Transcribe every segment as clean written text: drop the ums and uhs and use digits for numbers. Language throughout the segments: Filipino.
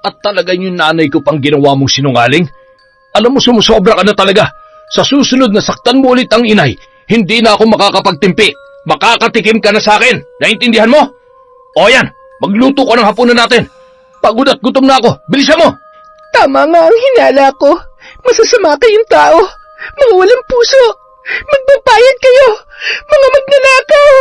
At talaga yung nanay ko pang ginawa mong sinungaling? Alam mo, sumusobra ka na talaga. Sa susunod na saktan mo ulit ang inay, hindi na ako makakapagtimpi. Makakatikim ka na sa akin. Naintindihan mo? O yan, magluto ka ng hapunan natin. Pagod at gutom na ako. Bilisan mo! Tama nga ang hinala ko. Masasama kayong tao. Mga walang puso. Magbabayad kayo. Mga magnanakaw.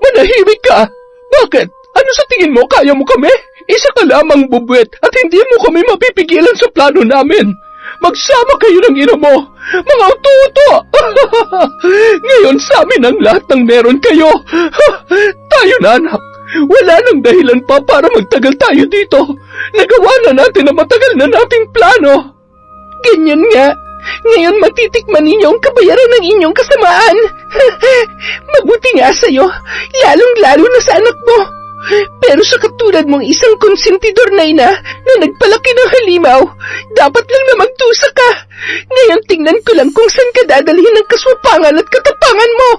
Manahimik ka. Bakit? Ano sa tingin mo? Kaya mo kami? Isa ka lamang bubwet at hindi mo kami mapipigilan sa plano namin. Magsama kayo ng ina mo. Mga uto-uto. Ngayon sa amin ang lahat ng meron kayo. Tayo na, anak. Wala nang dahilan pa para magtagal tayo dito. Nagawa na natin ang matagal na nating plano. Ganyan nga. Ngayon matitikman ninyo ang kabayaran ng inyong kasamaan. Mabuti nga sa'yo, lalong-lalo na sa anak mo. Pero sa katulad mong isang konsentidor na ina na nagpalaki ng halimaw, dapat lang na magtusa ka. Ngayon tingnan ko lang kung saan ka dadalhin ng kaswapangan at katapangan mo.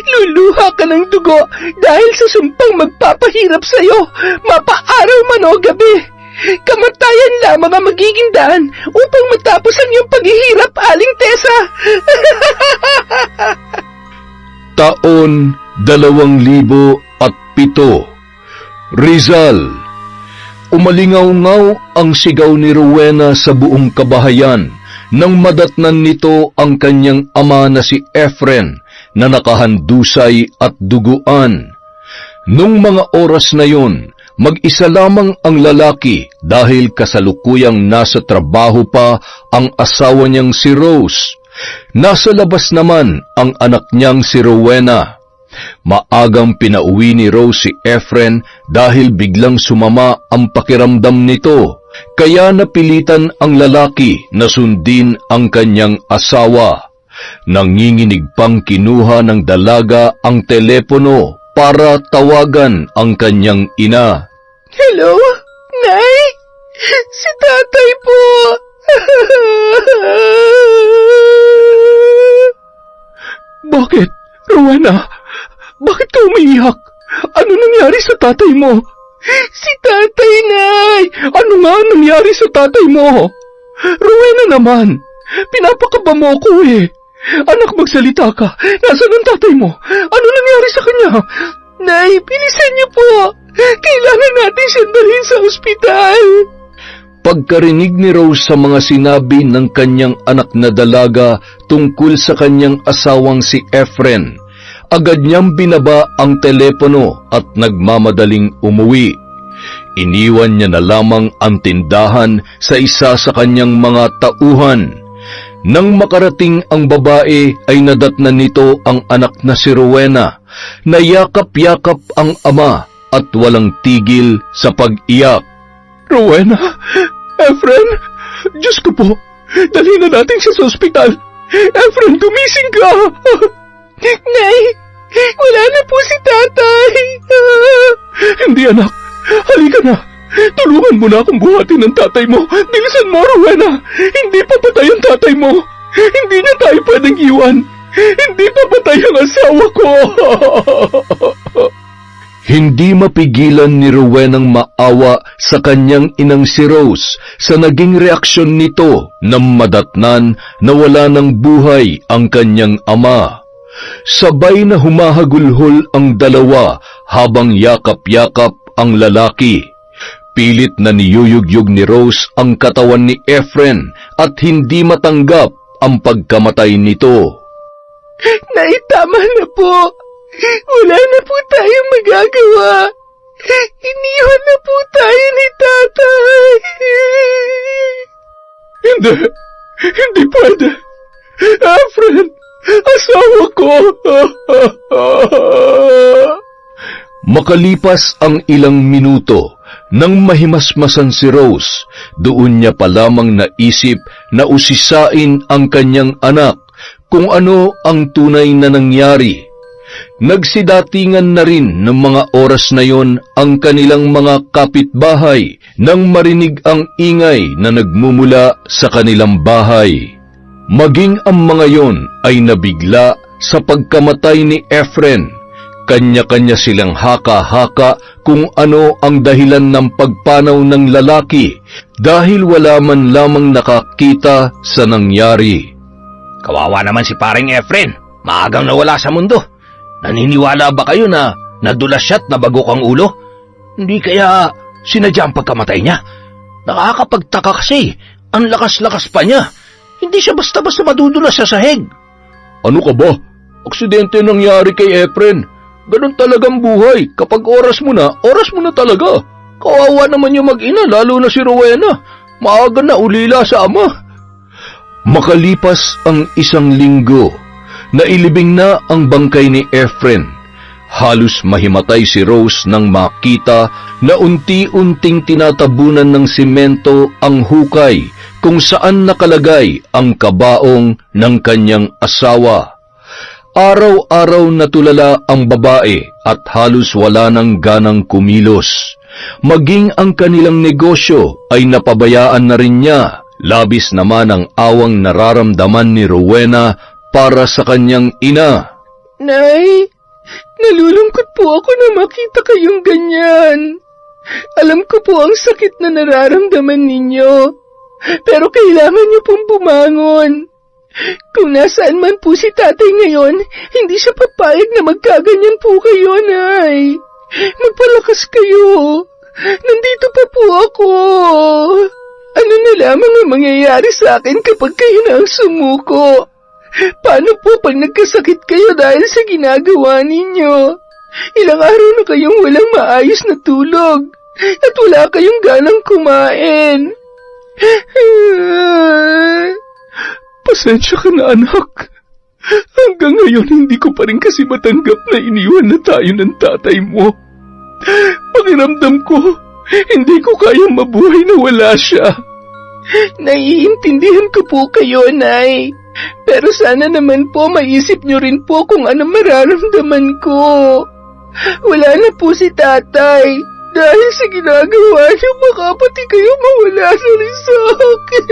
Luluha ka ng dugo dahil sa sumpang magpapahirap sa'yo, mapaaraw man o gabi. Kamatayan lamang ang magiging daan upang matapos ang iyong paghihirap, Aling Tessa. Taon 2007, Rizal. Umalingaw-ngaw ang sigaw ni Rowena sa buong kabahayan nang madatnan nito ang kanyang ama na si Efren na nakahandusay at duguan. Nung mga oras na yon, mag-isa lamang ang lalaki dahil kasalukuyang nasa trabaho pa ang asawa niyang si Rose. Nasa labas naman ang anak niyang si Rowena. Maagang pinauwi ni Rose si Efren dahil biglang sumama ang pakiramdam nito, kaya napilitan ang lalaki na sundin ang kanyang asawa. Nanginginig pang kinuha ng dalaga ang telepono para tawagan ang kanyang ina. Hello, Nay? Si tatay po. Bakit, Rowena? Bakit ka umiiyak? Ano nangyari sa tatay mo? Si tatay, Nay! Ano nga nangyari sa tatay mo? Rowena naman, pinapakaba mo ako eh. Anak, magsalita ka. Nasaan ang tatay mo? Ano nangyari sa kanya? Nay, bilisan niyo po. Kailangan natin siyang dalhin sa ospital. Pagkarinig ni Rose sa mga sinabi ng kanyang anak na dalaga tungkol sa kanyang asawang si Efren, agad niyang binaba ang telepono at nagmamadaling umuwi. Iniwan niya na lamang ang tindahan sa isa sa kanyang mga tauhan. Nang makarating ang babae ay nadatnan nito ang anak na si Rowena, na yakap-yakap ang ama at walang tigil sa pag-iyak. Rowena, Efren, Diyos ko po, dalhin na natin siya sa ospital. Efren, gumising ka. Nay, wala na po si tatay. Hindi anak, halika na. Tulungan mo na akong buhatin ng tatay mo. Bilisan mo, Rowena. Hindi papatay ang tatay mo. Hindi niya tayo pwedeng iwan. Hindi papatay ang asawa ko. Hindi mapigilan ni Rowenang maawa sa kanyang inang si Rose sa naging reaksyon nito nang madatnan na wala ng buhay ang kanyang ama. Sabay na humahagulhol ang dalawa habang yakap-yakap ang lalaki. Pilit na niyuyugyug ni Rose ang katawan ni Efren at hindi matanggap ang pagkamatay nito. Nay, tama na po. Wala na po tayong magagawa. Iniwan na po tayo ni tatay. Hindi pwede. Efren, asawa ko. Makalipas ang ilang minuto, nang mahimasmasan si Rose, doon niya pa lamang naisip na usisain ang kanyang anak kung ano ang tunay na nangyari. Nagsidatingan na rin ng mga oras na yon ang kanilang mga kapitbahay nang marinig ang ingay na nagmumula sa kanilang bahay. Maging ang mga yon ay nabigla sa pagkamatay ni Efren, Kanya-kanya silang haka-haka kung ano ang dahilan ng pagpanaw ng lalaki dahil wala man lamang nakakita sa nangyari. Kawawa naman si paring Efren. Maagang nawala sa mundo. Naniniwala ba kayo na nadulas siya't nabagok ang ulo? Hindi kaya sinadya ang pagkamatay niya? Nakakapagtaka kasi. Ang lakas-lakas pa niya. Hindi siya basta-basta madudulas sa sahig. Ano ka ba? Aksidente nangyari kay Efren. Ganun talagang buhay. Kapag oras mo na talaga. Kawawa naman yung mag-ina, lalo na si Rowena. Maaga na ulila sa ama. Makalipas ang 1 linggo, nailibing na ang bangkay ni Efren. Halos mahimatay si Rose nang makita na unti-unting tinatabunan ng simento ang hukay kung saan nakalagay ang kabaong ng kanyang asawa. Araw-araw natulala ang babae at halos wala ng ganang kumilos. Maging ang kanilang negosyo ay napabayaan na rin niya. Labis naman ang awang nararamdaman ni Rowena para sa kanyang ina. Nay, nalulungkot po ako na makita kayong ganyan. Alam ko po ang sakit na nararamdaman ninyo. Pero kailangan niyo pong bumangon. Kung nasaan man po si tatay ngayon, hindi siya papayag na magkaganyan po kayo, Nay. Magpalakas kayo. Nandito pa po ako. Ano na lamang ang mangyayari sa akin kapag kayo na ang sumuko? Paano po pag nagkasakit kayo dahil sa ginagawa ninyo? Ilang araw na kayong walang maayos na tulog at wala kayong ganang kumain. Pasensya ka na, anak. Hanggang ngayon hindi ko pa rin kasi matanggap na iniwan na tayo ng tatay mo. Pakiramdam ko, hindi ko kayang mabuhay na wala siya. Naiintindihan ko po kayo, Nay. Pero sana naman po maisip niyo rin po kung ano mararamdaman ko. Wala na po si tatay. Dahil sa ginagawa niyo, baka pati kayo mawala na rin sa akin.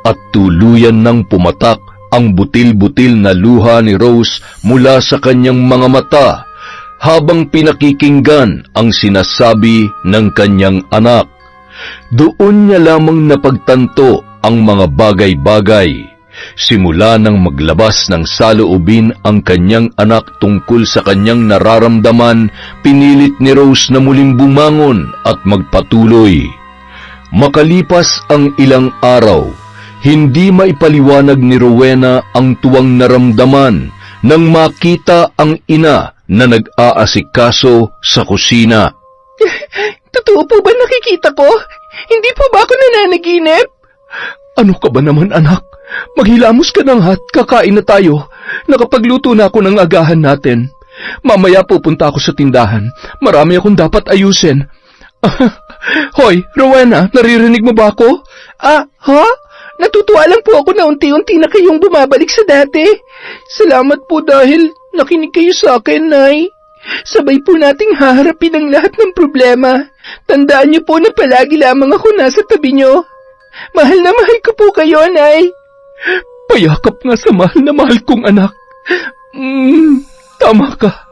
At tuluyan nang pumatak ang butil-butil na luha ni Rose mula sa kanyang mga mata habang pinakikinggan ang sinasabi ng kanyang anak. Doon niya lamang napagtanto ang mga bagay-bagay. Simula nang maglabas ng saloobin ang kanyang anak tungkol sa kanyang nararamdaman, pinilit ni Rose na muling bumangon at magpatuloy. Makalipas ang ilang araw, hindi maipaliwanag ni Rowena ang tuwang naramdaman nang makita ang ina na nag-aasikaso sa kusina. Totoo po ba nakikita ko? Hindi po ba ako nananaginip? Ano ka ba naman, anak? Maghilamos ka ng hat, kakain na tayo. Nakapagluto na ako ng agahan natin. Mamaya pupunta ako sa tindahan. Marami akong dapat ayusin. Hoy, Rowena, naririnig mo ba ako? Ha? Natutuwa lang po ako na unti-unti na kayong bumabalik sa dati. Salamat po dahil nakinig kayo sa akin, Nay. Sabay po nating haharapin ang lahat ng problema. Tandaan niyo po na palagi lamang ako nasa tabi niyo. Mahal na mahal ko po kayo, Nay. Payakap nga sa mahal na mahal kong anak. Tama ka.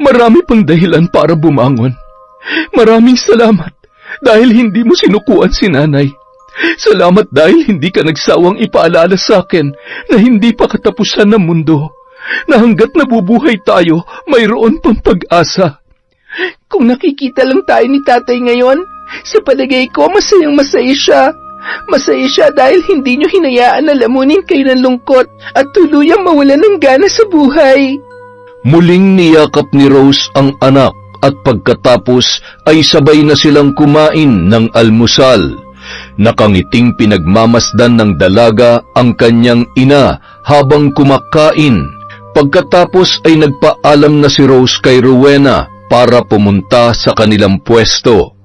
Marami pang dahilan para bumangon. Maraming salamat dahil hindi mo sinukuan si nanay. Salamat dahil hindi ka nagsawang ipaalala sa akin na hindi pa katapusan ng mundo, na hanggat nabubuhay tayo, mayroon pang pag-asa. Kung nakikita lang tayo ni tatay ngayon, sa palagay ko masayang masaya siya. Masaya siya dahil hindi niyo hinayaan na lamunin kayo ng lungkot at tuluyang mawalan ng gana sa buhay. Muling niyakap ni Rose ang anak at pagkatapos ay sabay na silang kumain ng almusal. Nakangiting pinagmamasdan ng dalaga ang kanyang ina habang kumakain. Pagkatapos ay nagpaalam na si Rose kay Rowena para pumunta sa kanilang pwesto.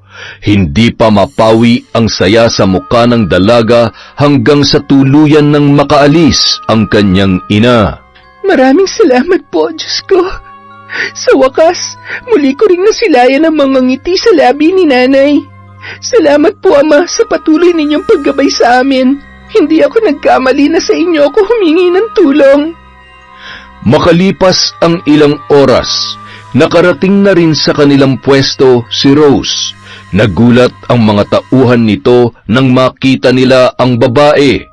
Hindi pa mapawi ang saya sa muka ng dalaga hanggang sa tuluyan ng makaalis ang kanyang ina. Maraming salamat po, Diyos ko. Sa wakas, muli ko ring nasilayan ang mga ngiti sa labi ni Nanay. Salamat po, Ama, sa patuloy ninyong paggabay sa amin. Hindi ako nagkamali na sa inyo ako humingi ng tulong. Makalipas ang ilang oras, nakarating na rin sa kanilang pwesto si Rose. Nagulat ang mga tauhan nito nang makita nila ang babae.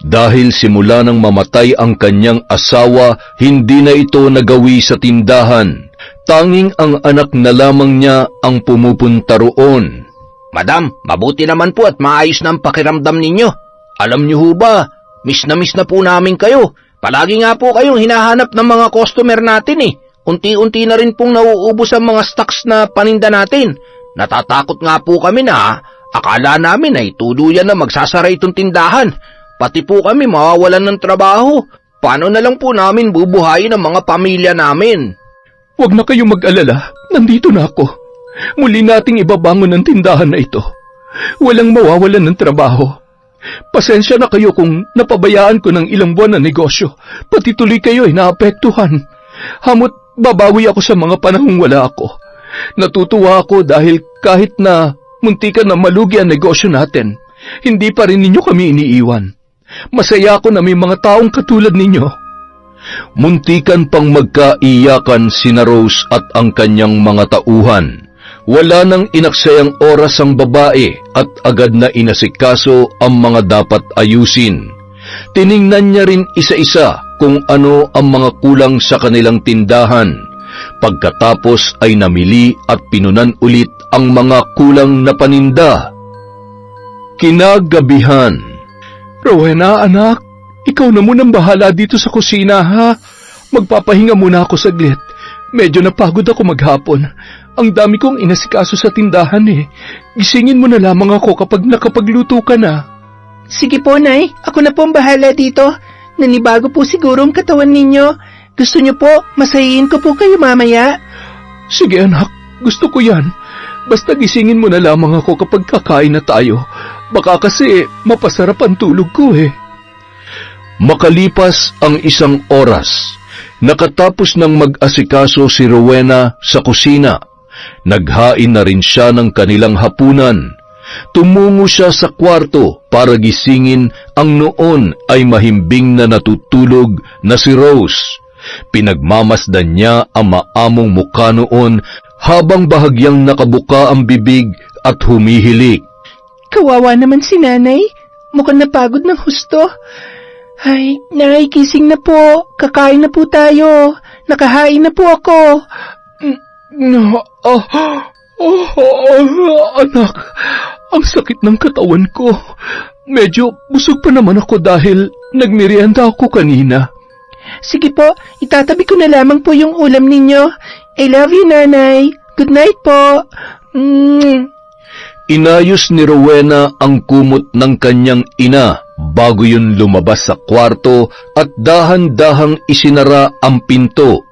Dahil simula nang mamatay ang kanyang asawa, hindi na ito nagawi sa tindahan. Tanging ang anak na lamang niya ang pumupunta roon. Madam, mabuti naman po at maayos na ang pakiramdam ninyo. Alam niyo ho ba, miss na po namin kayo. Palagi nga po kayong hinahanap ng mga customer natin eh. Unti-unti na rin pong nauubos ang mga stocks na paninda natin. Natatakot nga po kami na akala namin ay tuluyan na magsasara itong tindahan. Pati po kami mawawalan ng trabaho. Paano na lang po namin bubuhayin ang mga pamilya namin? Huwag na kayong mag-alala, nandito na ako. Muli nating ibabangon ang tindahan na ito. Walang mawawalan ng trabaho. Pasensya na kayo kung napabayaan ko ng ilang buwan na negosyo. Pati tuloy kayo ay naapektuhan. Hamot babawi ako sa mga panahong wala ako. Natutuwa ako dahil kahit na muntikan na malugi ang negosyo natin, hindi pa rin ninyo kami iniiwan. Masaya ako na may mga taong katulad ninyo. Muntikan pang magkaiyakan sina Rose at ang kanyang mga tauhan. Wala nang inaksayang oras ang babae at agad na inasikaso ang mga dapat ayusin. Tiningnan niya rin isa-isa kung ano ang mga kulang sa kanilang tindahan. Pagkatapos ay namili at pinunan ulit ang mga kulang na paninda. Kinagabihan. Rowena, anak, ikaw na munang bahala dito sa kusina, ha? Magpapahinga muna ako saglit. Medyo napagod ako maghapon. Ang dami kong inasikaso sa tindahan eh. Gisingin mo na lamang ako kapag nakapagluto ka na. Sige po, Nay. Ako na po ang bahala dito. Nanibago po siguro ang katawan ninyo. Gusto niyo po, masahihin ko po kayo mamaya. Sige anak, gusto ko yan. Basta gisingin mo na lamang ako kapag kakain na tayo. Baka kasi mapasarap ang tulog ko eh. Makalipas ang isang oras, nakatapos ng mag-asikaso si Rowena sa kusina. Naghain na rin siya ng kanilang hapunan. Tumungo siya sa kwarto para gisingin ang noon ay mahimbing na natutulog na si Rose. Pinagmamasdan niya ang maamong mukha noon habang bahagyang nakabuka ang bibig at humihilik. Kawawa naman si Nanay. Mukhang napagod ng husto. Ay, Nay, gising na po. Kakain na po tayo. Nakahain na po ako. Anak, ang sakit ng katawan ko. Medyo busog pa naman ako dahil nagmerienda ako kanina. Sige po, itatabi ko na lamang po yung ulam ninyo. I love you, Nanay. Good night po. Inayos ni Rowena ang kumot ng kanyang ina bago yun lumabas sa kwarto at dahan-dahang isinara ang pinto.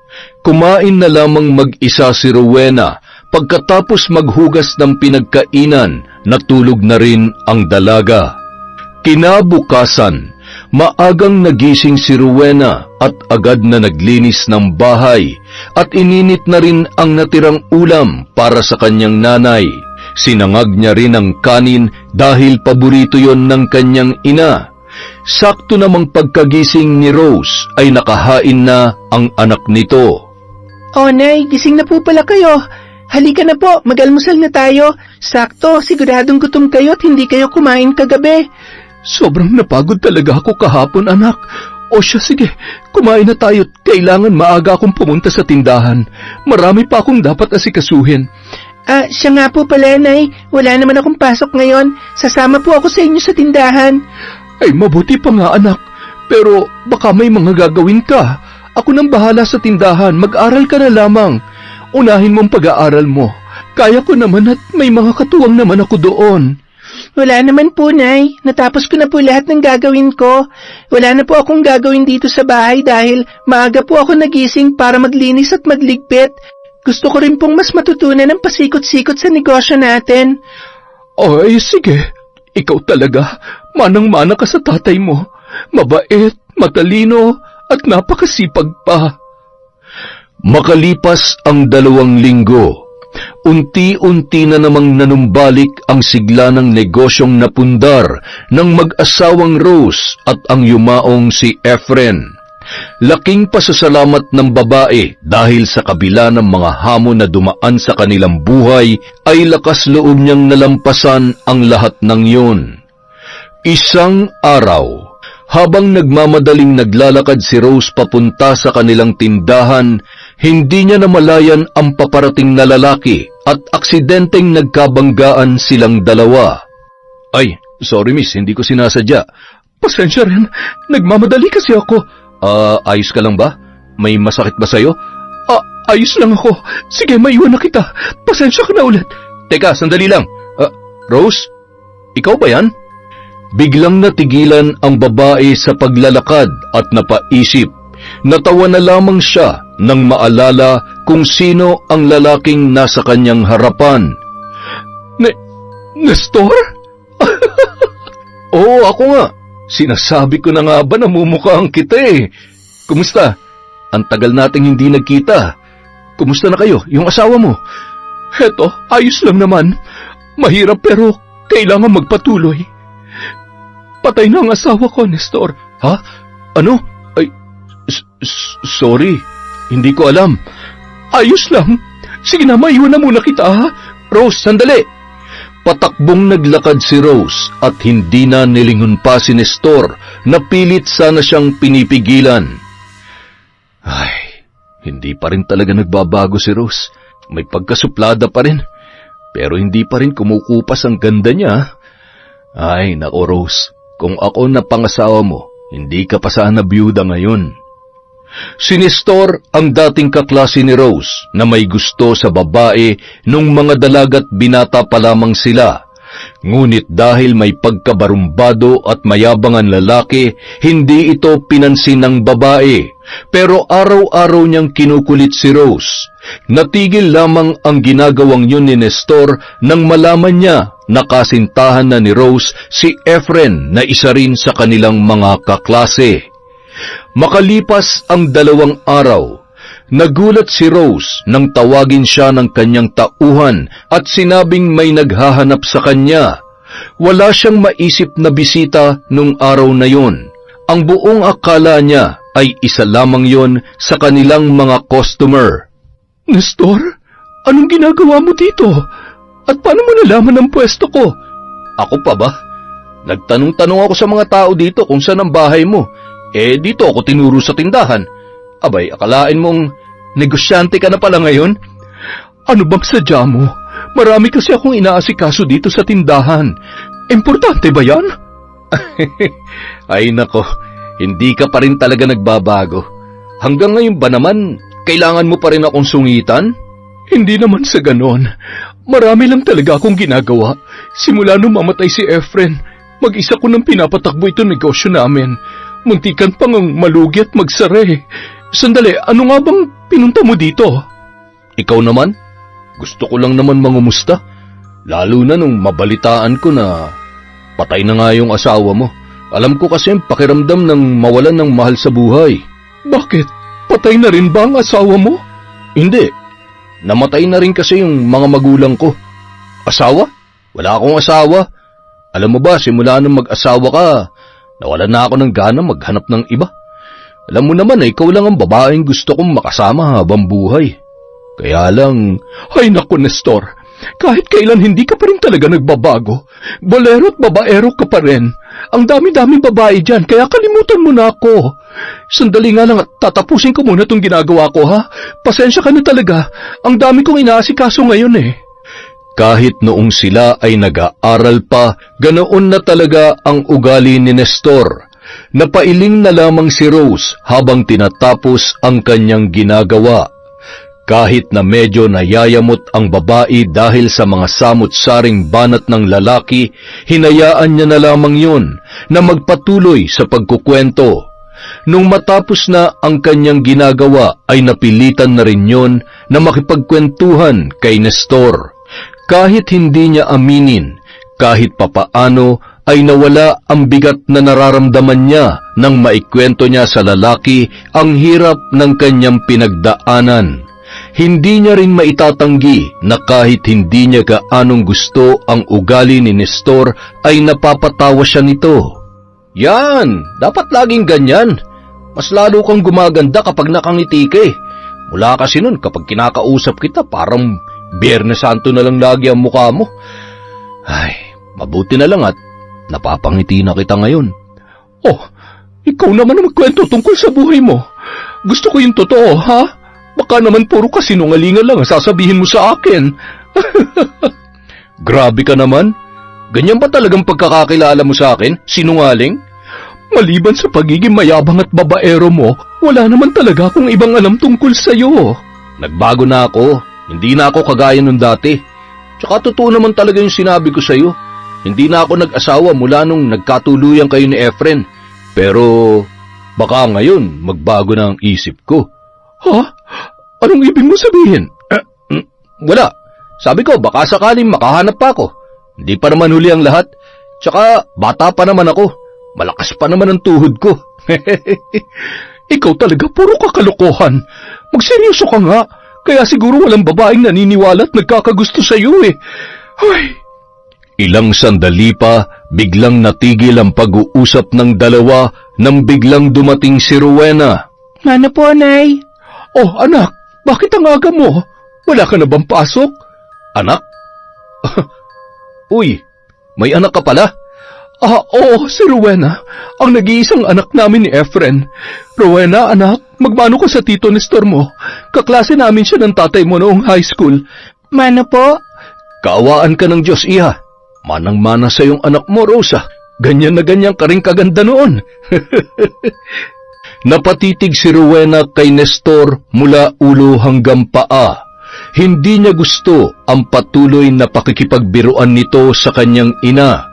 Kumain na lamang mag-isa si Rowena. Pagkatapos maghugas ng pinagkainan, natulog na rin ang dalaga. Kinabukasan, maagang nagising si Rowena at agad na naglinis ng bahay at ininit na rin ang natirang ulam para sa kanyang nanay. Sinangag niya rin ang kanin dahil paborito yon ng kanyang ina. Sakto namang pagkagising ni Rose ay nakahain na ang anak nito. Oh, Nay, gising na po pala kayo. Halika na po, mag-almusal na tayo. Sakto, siguradong gutom kayo at hindi kayo kumain kagabi. Sobrang napagod talaga ako kahapon, anak. O siya, sige, kumain na tayo. Kailangan maaga akong pumunta sa tindahan. Marami pa akong dapat asikasuhin. Siya nga po pala, Nay. Wala naman akong pasok ngayon. Sasama po ako sa inyo sa tindahan. Ay, mabuti pa nga, anak. Pero baka may mga gagawin ka. Ako nang bahala sa tindahan. Mag-aral ka na lamang. Unahin mong pag-aaral mo. Kaya ko naman at may mga katuwang naman ako doon. Wala naman po, Nay. Natapos ko na po lahat ng gagawin ko. Wala na po akong gagawin dito sa bahay dahil maaga po ako nagising para maglinis at magligpit. Gusto ko rin pong mas matutunan ng pasikot-sikot sa negosyo natin. Ay, sige. Ikaw talaga. Manang-mana ka sa tatay mo. Mabait, matalino, at napakasipag pa. Makalipas ang 2 linggo, unti-unti na namang nanumbalik ang sigla ng negosyong napundar ng mag-asawang Rose at ang yumaong si Efren. Laking pasasalamat ng babae dahil sa kabila ng mga hamon na dumaan sa kanilang buhay ay lakas loob niyang nalampasan ang lahat ng yun. Isang araw, habang nagmamadaling naglalakad si Rose papunta sa kanilang tindahan, hindi niya namalayan ang paparating na lalaki at aksidenteng nagkabanggaan silang dalawa. Ay, sorry miss, hindi ko sinasadya. Pasensya rin, nagmamadali kasi ako. Ayos ka lang ba? May masakit ba sa'yo? Ayos lang ako. Sige, maiwan na kita. Pasensya ka na ulit. Teka, sandali lang. Rose, ikaw ba yan? Biglang natigilan ang babae sa paglalakad at napaisip. Natawa na lamang siya nang maalala kung sino ang lalaking nasa kanyang harapan. Nestor? Oo, ako nga. Sinasabi ko na nga ba namumukhaan kita eh. Kumusta? Ang tagal nating hindi nagkita. Kumusta na kayo, yung asawa mo? Heto, ayos lang naman. Mahirap pero kailangan magpatuloy. Patay na ang asawa ko, Nestor. Ha? Ano? Ay, sorry. Hindi ko alam. Ayos lang. Sige na, maiwan na muna kita, ha? Rose, sandali! Patakbong naglakad si Rose at hindi na nilingon pa si Nestor na pilit sana siyang pinipigilan. Ay, hindi pa rin talaga nagbabago si Rose. May pagkasuplada pa rin. Pero hindi pa rin kumukupas ang ganda niya. Ay, nako Rose, kung ako na pangasawa mo, hindi ka pa sana byuda ngayon. Si Nestor ang dating kaklase ni Rose na may gusto sa babae nung mga dalaga't binata pa lamang sila. Ngunit dahil may pagkabarumbado at mayabangan lalaki, hindi ito pinansin ng babae. Pero araw-araw niyang kinukulit si Rose. Natigil lamang ang ginagawang yun ni Nestor nang malaman niya na kasintahan na ni Rose si Efren na isa rin sa kanilang mga kaklase. Makalipas ang 2 araw, nagulat si Rose nang tawagin siya ng kanyang tauhan at sinabing may naghahanap sa kanya. Wala siyang maisip na bisita nung araw na yon. Ang buong akala niya ay isa lamang yon sa kanilang mga customer. Nestor, anong ginagawa mo dito? At paano mo nalaman ang pwesto ko? Ako pa ba? Nagtanong-tanong ako sa mga tao dito kung saan ang bahay mo. Dito ako tinuro sa tindahan. Abay, akalain mong negosyante ka na pala ngayon? Ano bang sadya mo? Marami kasi akong inaasikaso dito sa tindahan. Importante ba yan? Ay nako, hindi ka pa rin talaga nagbabago. Hanggang ngayon ba naman, kailangan mo pa rin akong sungitan? Hindi naman sa ganon. Marami lang talaga akong ginagawa. Simula nung mamatay si Efren, mag-isa ko nang pinapatakbo itong negosyo namin. Muntikan pang ang malugi at magsara eh. Sandali, ano nga bang pinunta mo dito? Ikaw naman? Gusto ko lang naman mangumusta. Lalo na nung mabalitaan ko na patay na nga yung asawa mo. Alam ko kasi ang pakiramdam ng mawalan ng mahal sa buhay. Bakit? Patay na rin ba ang asawa mo? Hindi. Namatay na rin kasi yung mga magulang ko. Asawa? Wala akong asawa. Alam mo ba, simula nung mag-asawa ka, nawalan na ako ng gana maghanap ng iba. Alam mo naman ikaw lang ang babaeng gusto kong makasama habang buhay. Kaya lang, ay naku Nestor, kahit kailan hindi ka pa rin talaga nagbabago. Bolero at babaero ka pa rin. Ang dami-dami babae dyan, kaya kalimutan mo na ako. Sandali nga lang at tatapusin ko muna itong ginagawa ko ha. Pasensya ka na talaga, ang dami kong inaasikaso ngayon eh. Kahit noong sila ay nag-aaral pa, ganoon na talaga ang ugali ni Nestor. Napailing na lamang si Rose habang tinatapos ang kanyang ginagawa. Kahit na medyo nayayamot ang babae dahil sa mga samot-saring banat ng lalaki, hinayaan niya na lamang yun na magpatuloy sa pagkukwento. Nung matapos na ang kanyang ginagawa ay napilitan na rin yun na makipagkwentuhan kay Nestor. Kahit hindi niya aminin, kahit papaano ay nawala ang bigat na nararamdaman niya nang maikwento niya sa lalaki ang hirap ng kanyang pinagdaanan. Hindi niya rin maitatanggi na kahit hindi niya gaanong gusto ang ugali ni Nestor ay napapatawa siya nito. Yan, dapat laging ganyan. Mas lalo kang gumaganda kapag nakangiti ka eh. Mula kasi nun kapag kinakausap kita parang Biyernes Santo na lang lagi ang mukha mo. Ay, mabuti na lang at napapangiti na kita ngayon. Oh, ikaw naman ang magkwento tungkol sa buhay mo. Gusto ko yung totoo, ha? Baka naman puro kasinungalingan lang ang sasabihin mo sa akin. Grabe ka naman. Ganyan ba talagang pagkakakilala mo sa akin? Sinungaling? Maliban sa pagiging mayabang at babaero mo, wala naman talaga akong ibang alam tungkol sa'yo. Nagbago na ako. Hindi na ako kagaya nung dati. Tsaka totoo naman talaga yung sinabi ko sa'yo. Hindi na ako nag-asawa mula nung nagkatuluyan kayo ni Efren. Pero baka ngayon magbago na ang isip ko. Ha? Anong ibig mo sabihin? Wala. Sabi ko baka sakaling makahanap pa ako. Hindi pa naman huli ang lahat. Tsaka bata pa naman ako. Malakas pa naman ang tuhod ko. Ikaw talaga puro kakalokohan. Magseryoso ka nga. Kaya siguro walang babaeng naniniwala at nagkakagusto sa iyo eh. Ay. Ilang sandali pa, biglang natigil ang pag-uusap ng dalawa nang biglang dumating si Rowena. Ano po, Nay? Oh, anak, bakit ang aga mo? Wala ka na bang pasok? Anak? Uy, may anak ka pala? Oo, si Rowena. Ang nag-iisang anak namin ni Efren. Rowena, anak, magmano ka sa tito Nestor mo. Kaklase namin siya ng tatay mo noong high school. Mano po? Kaawaan ka ng Diyos, iha. Manang-mana sa iyong anak mo, Rosa. Ganyan na ganyan ka rin kaganda noon. Napatitig si Rowena kay Nestor mula ulo hanggang paa. Hindi niya gusto ang patuloy na pakikipagbiruan nito sa kanyang ina.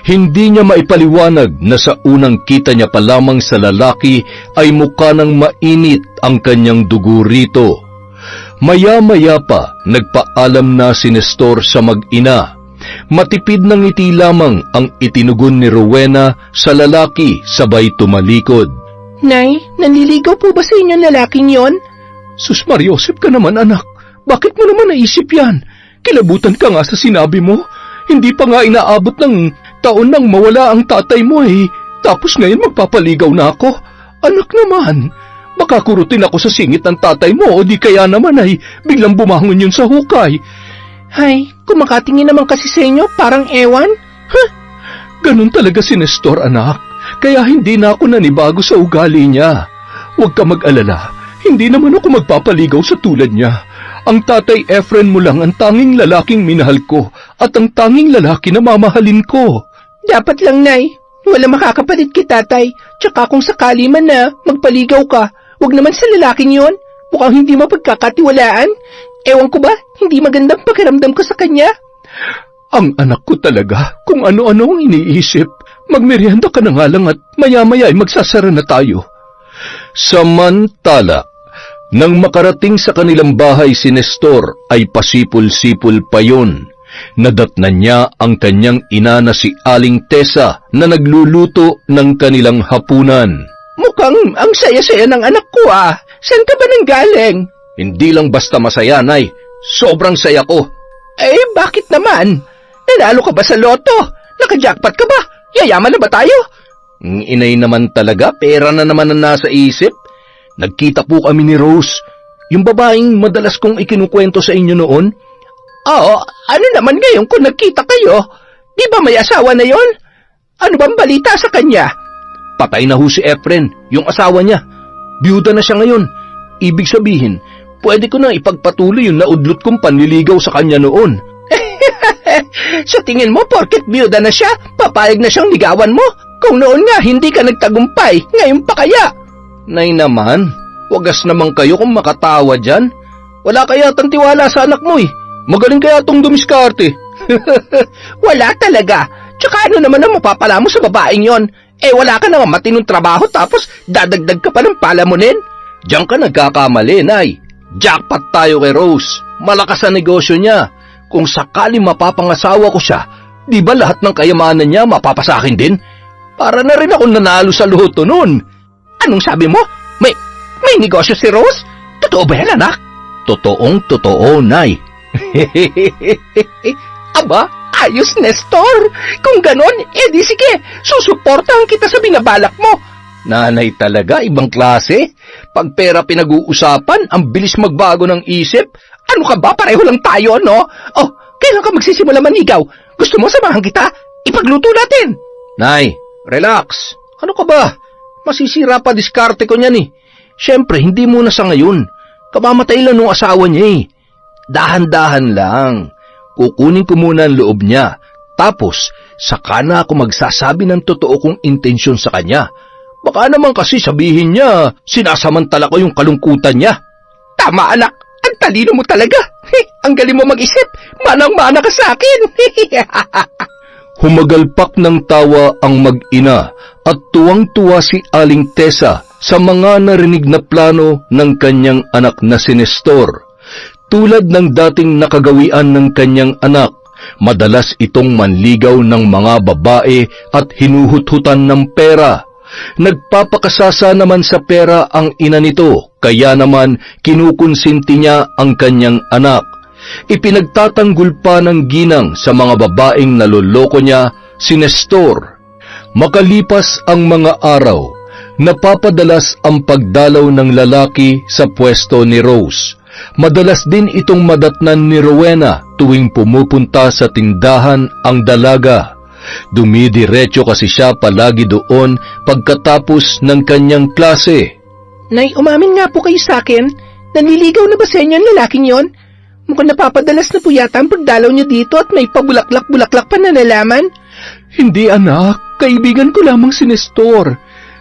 Hindi niya maipaliwanag na sa unang kita niya pa lamang sa lalaki ay mukha ng mainit ang kanyang dugo rito. Maya-maya pa nagpaalam na si Nestor sa mag-ina. Matipid ng ngiti lamang ang itinugon ni Rowena sa lalaki sabay tumalikod. Nay, nanliligaw po ba sa inyo lalaking yon? Sus Mariosep ka naman anak, bakit mo naman naisip yan? Kilabutan ka nga sa sinabi mo. Hindi pa nga inaabot ng taon nang mawala ang tatay mo eh. Tapos ngayon magpapaligaw na ako. Anak naman, baka kurutin ako sa singit ng tatay mo o di kaya naman ay biglang bumangon yun sa hukay. Ay, kumakatingin naman kasi sa inyo, parang ewan. Huh? Ganun talaga si Nestor, anak. Kaya hindi na ako nanibago sa ugali niya. Huwag ka mag-alala. Hindi naman ako magpapaligaw sa tulad niya. Ang tatay Efren mo lang ang tanging lalaking minahal ko at ang tanging lalaki na mamahalin ko. Dapat lang, Nay. Wala makakapalit kay tatay. Tsaka kung sakali man na magpaligaw ka, huwag naman sa lalaking yon. Mukhang hindi mapagkakatiwalaan. Ewan ko ba, hindi magandang pakiramdam ko sa kanya. Ang anak ko talaga, kung ano-ano ang iniisip. Magmerienda ka na nga lang at maya-maya ay magsasara na tayo. Samantala, nang makarating sa kanilang bahay si Nestor ay pasipol-sipol pa yun. Nadatnan niya ang kanyang ina na si Aling Tessa na nagluluto ng kanilang hapunan. Mukhang ang saya-saya ng anak ko ah. Saan ka ba nanggaling? Hindi lang basta masaya, Nay. Sobrang saya ko. Eh, bakit naman? Nanalo ka ba sa loto? Naka-jackpot ka ba? Yayaman na ba tayo? Inay naman talaga, pera na naman ang nasa isip. Nagkita po kami ni Rose, yung babaeng madalas kong ikinukwento sa inyo noon. Oo, ano naman ngayon kung nagkita kayo? Di ba may asawa na yon? Ano bang balita sa kanya? Patay na ho si Efren, yung asawa niya. Biyuda na siya ngayon. Ibig sabihin, pwede ko na ipagpatuloy yung naudlot kong panliligaw sa kanya noon. Sa tingin mo, porket biyuda na siya, papayag na siyang ligawan mo? Kung noon nga hindi ka nagtagumpay, ngayon pa kaya? Nay naman, wagas naman kayo kung makatawa dyan. Wala kaya tang tiwala sa anak mo eh. Magaling kaya tong dumiskarte. Wala talaga. Tsaka ano naman ang mapapala mo sa babaeng yon? Eh wala ka naman matinong trabaho tapos dadagdag ka pa ng palamunin? Diyan ka nagkakamali, Nay. Jackpot tayo kay Rose. Malakas ang negosyo niya. Kung sakali mapapangasawa ko siya, di ba lahat ng kayamanan niya mapapasakin din? Para na rin ako nanalo sa loto noon. Anong sabi mo? May negosyo si Rose? Totoo ba yan, anak? Totoong totoo, Nay. Aba, ayos, Nestor. Kung ganon, edi sige, susuportahan kita sa binabalak mo. Nanay talaga, ibang klase. Pag pera pinag-uusapan, ang bilis magbago ng isip. Ano ka ba? Pareho lang tayo, no? Oh, kailan ka magsisimula manigaw? Gusto mo samahan kita? Ipagluto natin. Nay, relax. Ano ka ba? Masisira pa diskarte ko niyan eh. Siyempre, hindi muna sa ngayon. Kamamatay lang nung asawa niya eh. Dahan-dahan lang. Kukunin ko muna ang loob niya. Tapos, saka na ako magsasabi ng totoo kong intensyon sa kanya. Baka naman kasi sabihin niya, sinasamantala ko yung kalungkutan niya. Tama anak, ang talino mo talaga. Ang galing mo mag-isip, manang-mana ka sa akin. Humagalpak ng tawa ang mag-ina at tuwang-tuwa si Aling Tessa sa mga narinig na plano ng kanyang anak na si Nestor. Tulad ng dating nakagawian ng kanyang anak, madalas itong manligaw ng mga babae at hinuhut-hutan ng pera. Nagpapakasasa naman sa pera ang ina nito, kaya naman kinukonsinti niya ang kanyang anak. Ipinagtatanggol pa ng ginang sa mga babaeng naloloko niya si Nestor. Makalipas ang mga araw, napapadalas ang pagdalaw ng lalaki sa pwesto ni Rose. Madalas din itong madatnan ni Rowena tuwing pumupunta sa tindahan ang dalaga. Dumidiretso kasi siya palagi doon pagkatapos ng kanyang klase. Nay, umamin nga po kayo sa akin. Nanliligaw na ba sa inyo ang lalaking yon? Mukhang napapadalas na po yata ang pagdalaw niyo dito at may pabulaklak-bulaklak pa na nalaman. Hindi anak, kaibigan ko lamang si Nestor.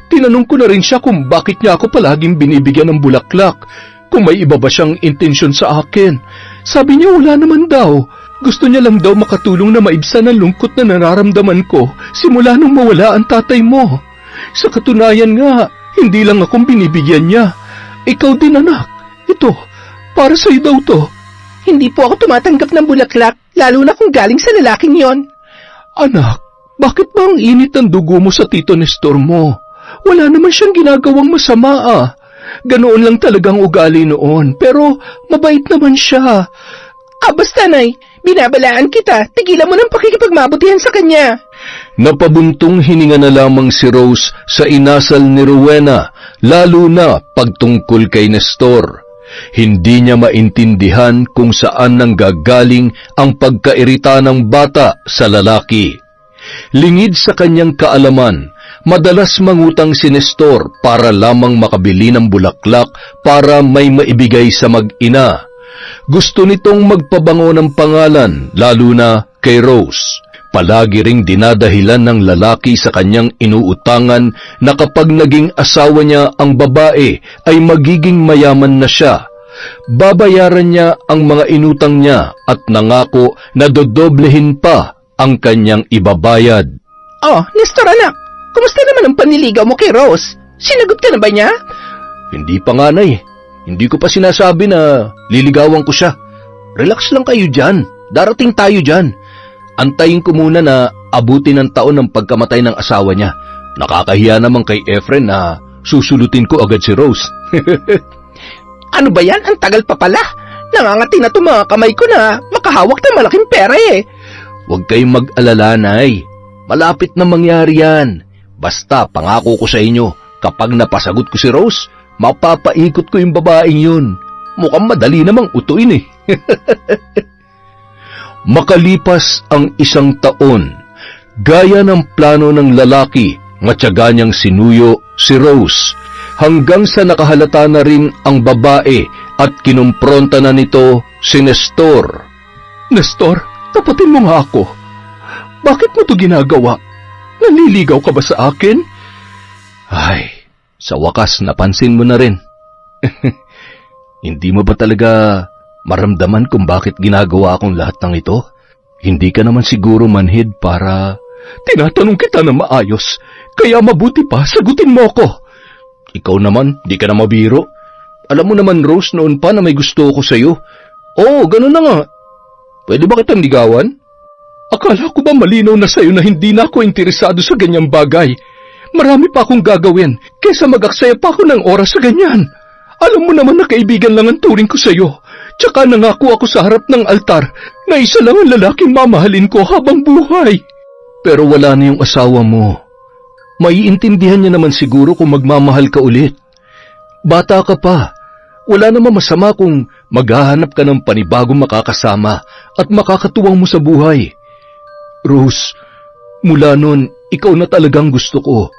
Tinanong ko na rin siya kung bakit niya ako palaging binibigyan ng bulaklak. Kung may iba ba siyang intensyon sa akin. Sabi niya wala naman daw. Gusto niya lang daw makatulong na maibsan ang lungkot na nararamdaman ko simula nung mawala ang tatay mo. Sa katunayan nga, hindi lang akong binibigyan niya. Ikaw din anak. Ito, para sa'yo daw to. Hindi po ako tumatanggap ng bulaklak, lalo na kung galing sa lalaking yon. Anak, bakit ba ang init ng dugo mo sa tito Nestor mo? Wala naman siyang ginagawang masama ah. Ganoon lang talagang ugali noon, pero mabait naman siya. Basta nay, binabalaan kita, tigilan mo ng pakikipagmabutihan sa kanya. Napabuntong hininga na lamang si Rose sa inasal ni Rowena, lalo na pagtungkol kay Nestor. Hindi niya maintindihan kung saan nanggagaling ang pagkairita ng bata sa lalaki. Lingid sa kanyang kaalaman, madalas mangutang si Nestor para lamang makabili ng bulaklak para may maibigay sa mag-ina. Gusto nitong magpabango ng pangalan, lalo na kay Rose. Palagi ring dinadahilan ng lalaki sa kanyang inuutangan na kapag naging asawa niya ang babae ay magiging mayaman na siya. Babayaran niya ang mga inutang niya at nangako na dodoblehin pa ang kanyang ibabayad. Oh, Nestor anak, kumusta naman ang panliligaw mo kay Rose? Sinagot ka na ba niya? Hindi pa nga nay. Hindi ko pa sinasabi na liligawan ko siya. Relax lang kayo dyan. Darating tayo dyan. Antayin ko muna na abutin ng taon ng pagkamatay ng asawa niya. Nakakahiya naman kay Efren na susulutin ko agad si Rose. Ano ba yan? Ang tagal pa pala. Nangangati na mga kamay ko na makahawak ng malaking pera eh. Huwag kayong mag-alala, Nay. Malapit na mangyari yan. Basta pangako ko sa inyo, kapag napasagot ko si Rose, mapapaikot ko yung babaeng yun. Mukhang madali namang utuin eh. Makalipas ang 1 taon, gaya ng plano ng lalaki, matyaga niyang sinuyo si Rose, hanggang sa nakahalata na rin ang babae at kinumpronta na nito si Nestor. Nestor, tapatin mo nga ako. Bakit mo to ginagawa? Naliligaw ka ba sa akin? Ay, sa wakas napansin mo na rin. Hindi mo ba talaga maramdaman kung bakit ginagawa akong lahat ng ito? Hindi ka naman siguro manhid para... Tinatanong kita na maayos, kaya mabuti pa sagutin mo ako. Ikaw naman, di ka na mabiro. Alam mo naman, Rose, noon pa na may gusto ko sa'yo. Oo, ganun na nga. Pwede ba kitang ligawan? Akala ko ba malinaw na sa'yo na hindi na ako interesado sa ganyang bagay? Marami pa akong gagawin, kaysa mag-aksaya pa ako ng oras sa ganyan. Alam mo naman na kaibigan lang ang turing ko sa'yo. Tsaka nangako ako sa harap ng altar na isa lang ang lalaking mamahalin ko habang buhay. Pero wala na yung asawa mo. Maiintindihan niya naman siguro kung magmamahal ka ulit. Bata ka pa. Wala namang masama kung maghahanap ka ng panibagong makakasama at makakatuwang mo sa buhay. Rose, mula nun, ikaw na talagang gusto ko.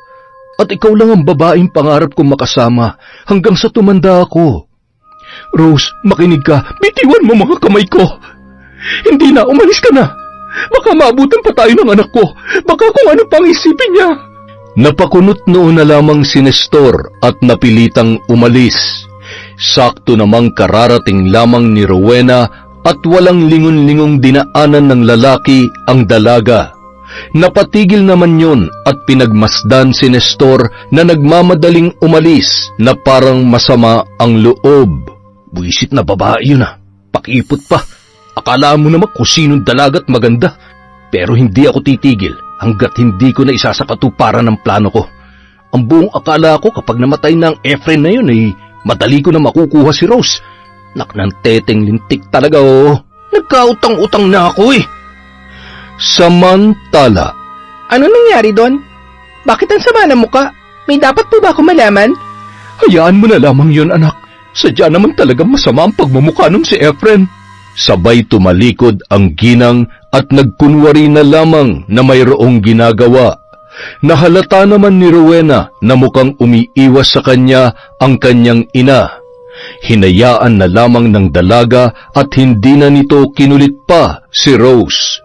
At ikaw lang ang babaeng pangarap kong makasama hanggang sa tumanda ako. Rose, makinig ka. Bitiwan mo mga kamay ko. Hindi na, umalis ka na. Baka maabutan pa tayo ng anak ko. Baka kung ano pang isipin niya. Napakunot noon na lamang si Nestor at napilitang umalis. Sakto namang kararating lamang ni Rowena at walang lingon-lingong dinaanan ng lalaki ang dalaga. Napatigil naman yon at pinagmasdan si Nestor na nagmamadaling umalis na parang masama ang loob. Buisit na babae yun Pakipot pa. Akala mo naman kung sinong dalaga at maganda. Pero hindi ako titigil hanggat hindi ko na isa sa katuparan ng plano ko. Ang buong akala ko kapag namatay na ang Efren na yun ay madali ko na makukuha si Rose. Nak ng teteng lintik talaga Nagkautang-utang na ako Samantala. Ano nangyari doon? Bakit ang sama ng muka? May dapat po ba ako malaman? Hayaan mo na lamang yun, anak. Sadya naman talagang masama ang pagmumukha ng si Efren. Sabay tumalikod ang ginang at nagkunwari na lamang na mayroong ginagawa. Nahalata naman ni Rowena na mukhang umiiwas sa kanya ang kanyang ina. Hinayaan na lamang ng dalaga at hindi na nito kinulit pa si Rose.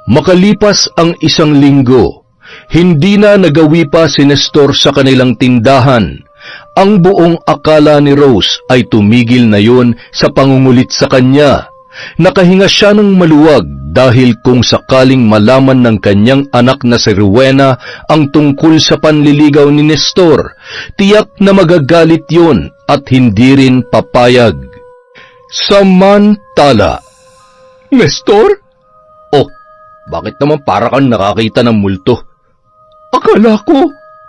Makalipas ang 1 linggo, hindi na nagawi pa si Nestor sa kanilang tindahan. Ang buong akala ni Rose ay tumigil na yon sa pangungulit sa kanya. Nakahinga siya ng maluwag dahil kung sakaling malaman ng kanyang anak na si Rowena ang tungkol sa panliligaw ni Nestor, tiyak na magagalit yon at hindi rin papayag. Samantala. Nestor? Oh, bakit naman para kang nakakita ng multo?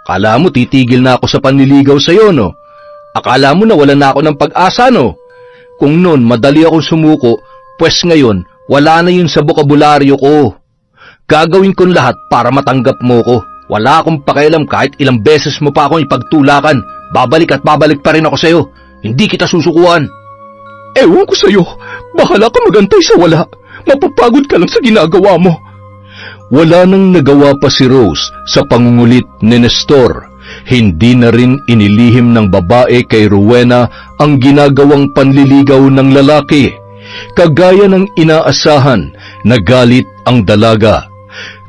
Akala mo titigil na ako sa panliligaw sa'yo, no? Akala mo na wala na ako ng pag-asa, no? Kung noon madali akong sumuko, pues ngayon wala na yun sa bokabularyo ko. Gagawin kong lahat para matanggap mo ko. Wala akong pakialam kahit ilang beses mo pa akong ipagtulakan. Babalik at babalik pa rin ako sa'yo. Hindi kita susukuan. Ewan ko sa'yo. Bahala ka magantay sa wala. Mapapagod ka lang sa ginagawa mo. Wala nang nagawa pa si Rose sa pangungulit ni Nestor. Hindi na rin inilihim ng babae kay Rowena ang ginagawang panliligaw ng lalaki. Kagaya ng inaasahan, nagalit ang dalaga.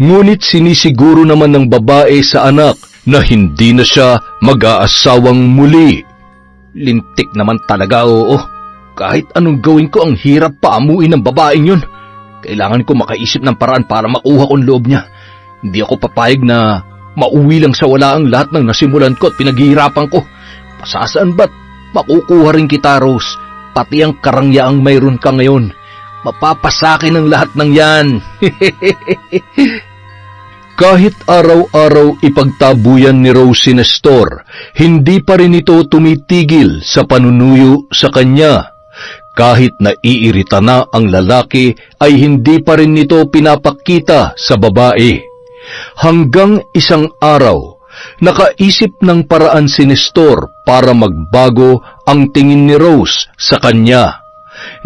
Ngunit sinisiguro naman ng babae sa anak na hindi na siya mag-aasawang muli. Lintik naman talaga, oo. Kahit anong gawin ko, ang hirap paamuin ng babaeng yun. Kailangan ko makaisip ng paraan para makuha kong loob niya. Hindi ako papayag na mauwi lang sa wala ang lahat ng nasimulan ko at pinaghihirapan ko. Pasasaan ba't makukuha rin kita, Rose? Pati ang karangyaang mayroon ka ngayon. Mapapasakin ang lahat ng yan. Kahit araw-araw ipagtabuyan ni Rose si Nestor, hindi pa rin ito tumitigil sa panunuyo sa kanya. Kahit naiirita na ang lalaki ay hindi pa rin nito pinapakita sa babae. Hanggang isang araw, nakaisip ng paraan si Nestor para magbago ang tingin ni Rose sa kanya.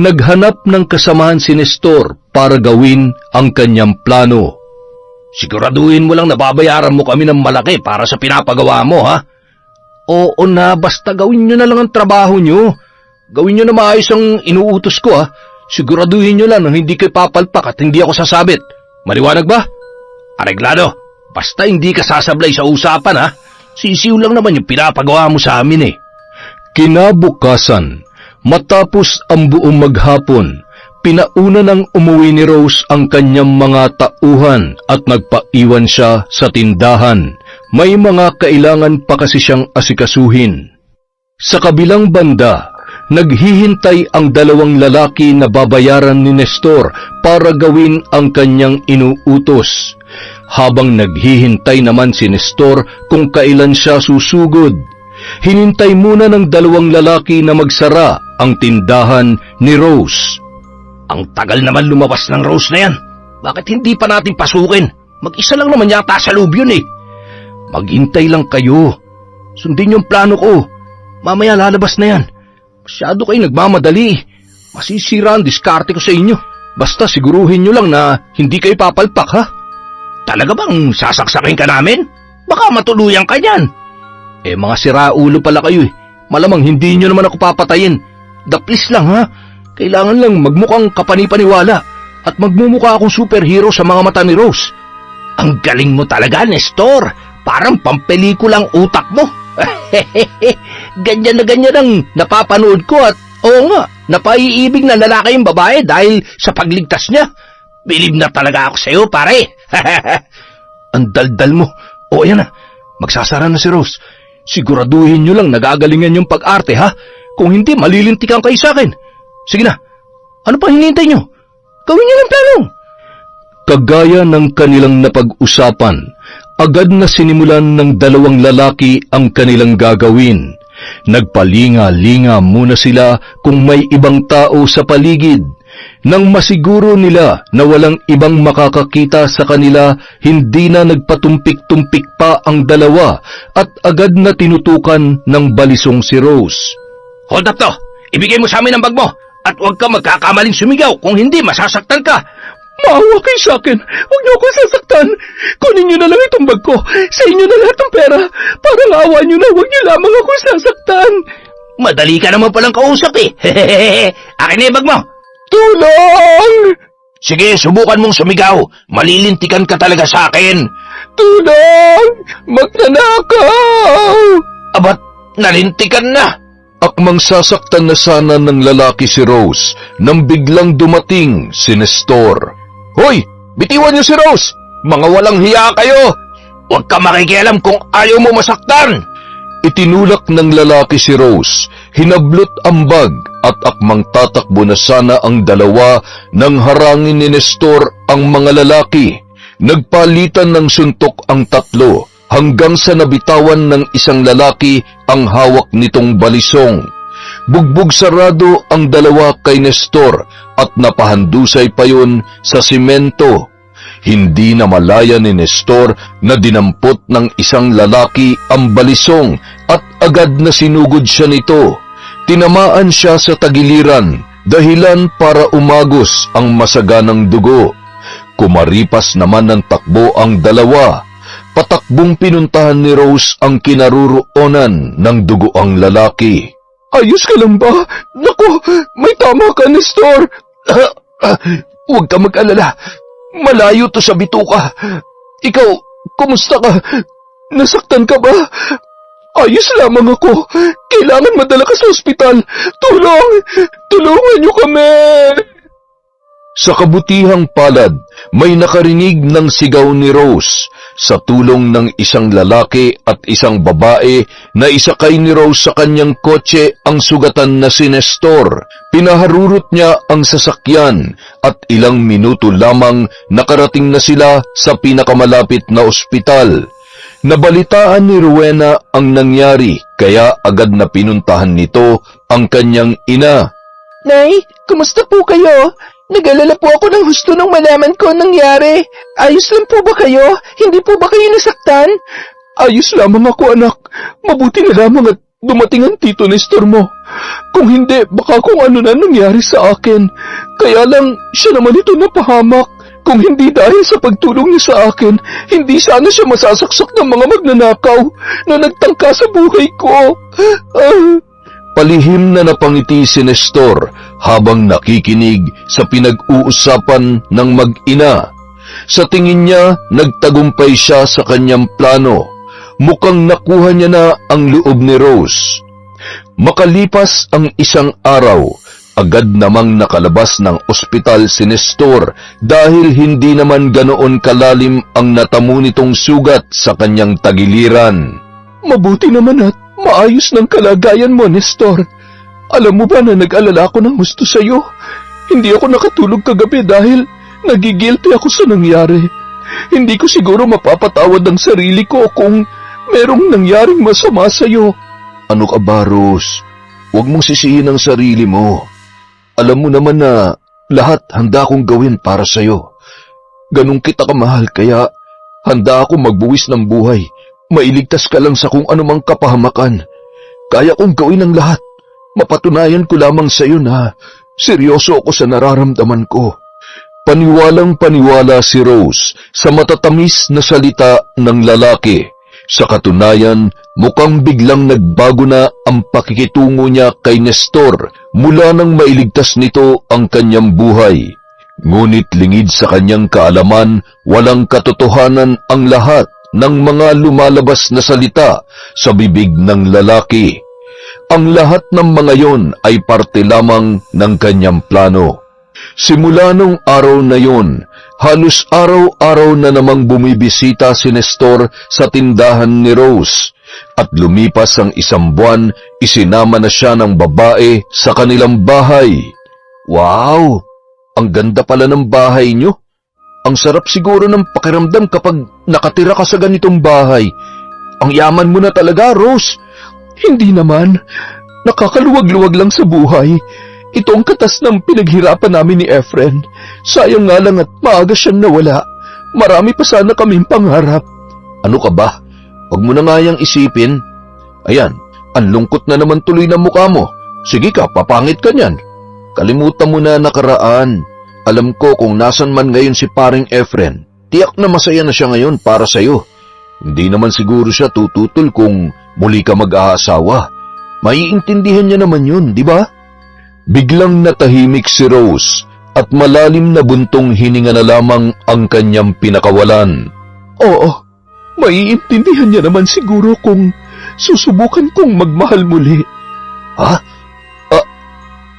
Naghanap ng kasamahan si Nestor para gawin ang kanyang plano. Siguraduhin mo lang na babayaran mo kami ng malaki para sa pinapagawa mo, ha? Oo na, basta gawin nyo na lang ang trabaho nyo. Gawin nyo na maayos ang inuutos ko, ha? Siguraduhin nyo lang na hindi kayo papalpak at hindi ako sasabit. Maliwanag ba? Areglado, basta hindi ka sasablay sa usapan, ha? Sisiw lang naman yung pinapagawa mo sa amin, Kinabukasan, matapos ang buong maghapon, pinauna nang umuwi ni Rose ang kanyang mga tauhan at nagpaiwan siya sa tindahan. May mga kailangan pa kasi siyang asikasuhin. Sa kabilang banda, naghihintay ang dalawang lalaki na babayaran ni Nestor para gawin ang kanyang inuutos. Habang naghihintay naman si Nestor kung kailan siya susugod, hinintay muna ng dalawang lalaki na magsara ang tindahan ni Rose. Ang tagal naman lumabas ng Rose na yan. Bakit hindi pa natin pasukin? Mag-isa lang naman yata sa loob yun, Maghintay lang kayo. Sundin yung plano ko. Mamaya lalabas na yan. Masyado kayo nagmamadali. Masisira ang diskarte ko sa inyo. Basta siguruhin nyo lang na hindi kayo papalpak, ha? Talaga bang sasaksakin ka namin? Baka matuluyan ka niyan. Mga siraulo pala kayo eh. Malamang hindi nyo naman ako papatayin. Please lang, ha? Kailangan lang magmukhang kapanipaniwala at magmumukha akong superhero sa mga mata ni Rose. Ang galing mo talaga, Nestor. Parang pampelikulang utak mo. Ganyan na ganyan ang napapanood ko at oo nga, napaiibig na lalaki yung babae dahil sa pagligtas niya. Bilib na talaga ako sa'yo, pare. Ang daldal mo. O yan na, magsasara na si Rose. Siguraduhin nyo lang nagagalingan yung pag-arte, ha? Kung hindi, malilintikan kayo sa akin. Sige na, ano pa hinihintay nyo? Gawin nyo ng plano. Kagaya ng kanilang napag-usapan, agad na sinimulan ng dalawang lalaki ang kanilang gagawin. Nagpalinga-linga muna sila kung may ibang tao sa paligid. Nang masiguro nila na walang ibang makakakita sa kanila, hindi na nagpatumpik-tumpik pa ang dalawa at agad na tinutukan ng balisong si Rose. Hold up to! Ibigay mo sa amin ang bag mo at huwag ka magkakamaling sumigaw, kung hindi masasaktan ka. Maawa kayo sa akin. Huwag niyo ako sasaktan. Kunin niyo na lang itong bag ko. Sa inyo na lahat ng pera. Parang awa niyo na, huwag niyo lamang ako sasaktan. Madali ka naman palang kausap eh. Akin na yung bag mo. Tulong! Sige, subukan mong sumigaw. Malilintikan ka talaga sa akin. Tulong! Magnanakaw! Abat, nalintikan na. Akmang sasaktan na sana ng lalaki si Rose nang biglang dumating si Nestor. Hoy! Bitiwan niyo si Rose! Mga walang hiya kayo! Huwag ka makikialam kung ayaw mo masaktan! Itinulak ng lalaki si Rose, hinablot ang bag at akmang tatakbo na sana ang dalawa nang harangin ni Nestor ang mga lalaki. Nagpalitan ng suntok ang tatlo hanggang sa nabitawan ng isang lalaki ang hawak nitong balisong. Bugbog sarado ang dalawa kay Nestor at napahandusay pa yun sa simento. Hindi na malaya ni Nestor na dinampot ng isang lalaki ang balisong at agad na sinugod siya nito. Tinamaan siya sa tagiliran, dahilan para umagos ang masaganang dugo. Kumaripas naman ng takbo ang dalawa. Patakbong pinuntahan ni Rose ang kinaruroonan ng dugoang lalaki. Ayos ka lang ba? Naku, may tama ka, Nestor. Huwag ka mag-alala. Malayo to sa bituka. Ikaw, kumusta ka? Nasaktan ka ba? Ayos lamang ako. Kailangan madala ka sa ospital. Tulong! Tulungan niyo kami! Sa kabutihang palad, may nakarinig ng sigaw ni Rose. Sa tulong ng isang lalaki at isang babae na isakay ni Rose sa kanyang kotse ang sugatan na si Nestor. Pinaharurot niya ang sasakyan at ilang minuto lamang nakarating na sila sa pinakamalapit na ospital. Nabalitaan ni Rowena ang nangyari kaya agad na pinuntahan nito ang kanyang ina. Nay, kumusta po kayo? Nag-alala po ako ng husto nung malaman ko ang nangyari. Ayos lang po ba kayo? Hindi po ba kayo nasaktan? Ayos lamang ako, anak. Mabuti na lamang at dumating ang tito Nestor mo. Kung hindi, baka kung ano na nangyari sa akin. Kaya lang, siya naman ito napahamak. Kung hindi dahil sa pagtulong niya sa akin, hindi sana siya masasaksak ng mga magnanakaw na nagtangka sa buhay ko. Palihim na napangiti si Nestor habang nakikinig sa pinag-uusapan ng mag-ina. Sa tingin niya, nagtagumpay siya sa kanyang plano. Mukhang nakuha niya na ang loob ni Rose. Makalipas ang isang araw, agad namang nakalabas ng ospital si Nestor dahil hindi naman ganoon kalalim ang natamo nitong sugat sa kanyang tagiliran. Mabuti naman at maayos ng kalagayan mo, Nestor. Alam mo ba na nag-alala ako ng gusto sa'yo? Hindi ako nakatulog kagabi dahil nagigilty ako sa nangyari. Hindi ko siguro mapapatawad ang sarili ko kung merong nangyaring masama sa'yo. Ano ka ba, Rose? Huwag mong sisihin ang sarili mo. Alam mo naman na lahat handa kong gawin para sa'yo. Ganun kita kamahal kaya handa ako magbuwis ng buhay mailigtas ka lang sa kung anumang kapahamakan. Kaya kong gawin ang lahat. Mapatunayan ko lamang sa iyo na seryoso ako sa nararamdaman ko. Paniwalang paniwala si Rose sa matatamis na salita ng lalaki. Sa katunayan, mukhang biglang nagbago na ang pakikitungo niya kay Nestor mula nang mailigtas nito ang kanyang buhay. Ngunit lingid sa kanyang kaalaman, walang katotohanan ang lahat ng mga lumalabas na salita sa bibig ng lalaki. Ang lahat ng mga yon ay parte lamang ng kanyang plano. Simula nung araw na yon, halos araw-araw na namang bumibisita si Nestor sa tindahan ni Rose. At lumipas ang 1 buwan, isinama na siya ng babae sa kanilang bahay. Wow! Ang ganda pala ng bahay nyo. Ang sarap siguro ng pakiramdam kapag nakatira ka sa ganitong bahay. Ang yaman mo na talaga, Rose. Hindi naman. Nakakaluwag-luwag lang sa buhay. Ito ang katas ng pinaghirapan namin ni Efren. Sayang nga lang at maaga siyang nawala. Marami pa sana kaming pangarap. Ano ka ba? Huwag mo na nga yang isipin. Ayan, ang lungkot na naman tuloy ng mukha mo. Sige ka, papangit ka niyan. Kalimutan mo na nakaraan. Alam ko kung nasan man ngayon si paring Efren, tiyak na masaya na siya ngayon para sa'yo. Hindi naman siguro siya tututol kung muli ka mag-aasawa. Maiintindihan niya naman yun, di ba? Biglang natahimik si Rose at malalim na buntong hininga na lamang ang kanyang pinakawalan. Oo, maiintindihan niya naman siguro kung susubukan kong magmahal muli. Ha?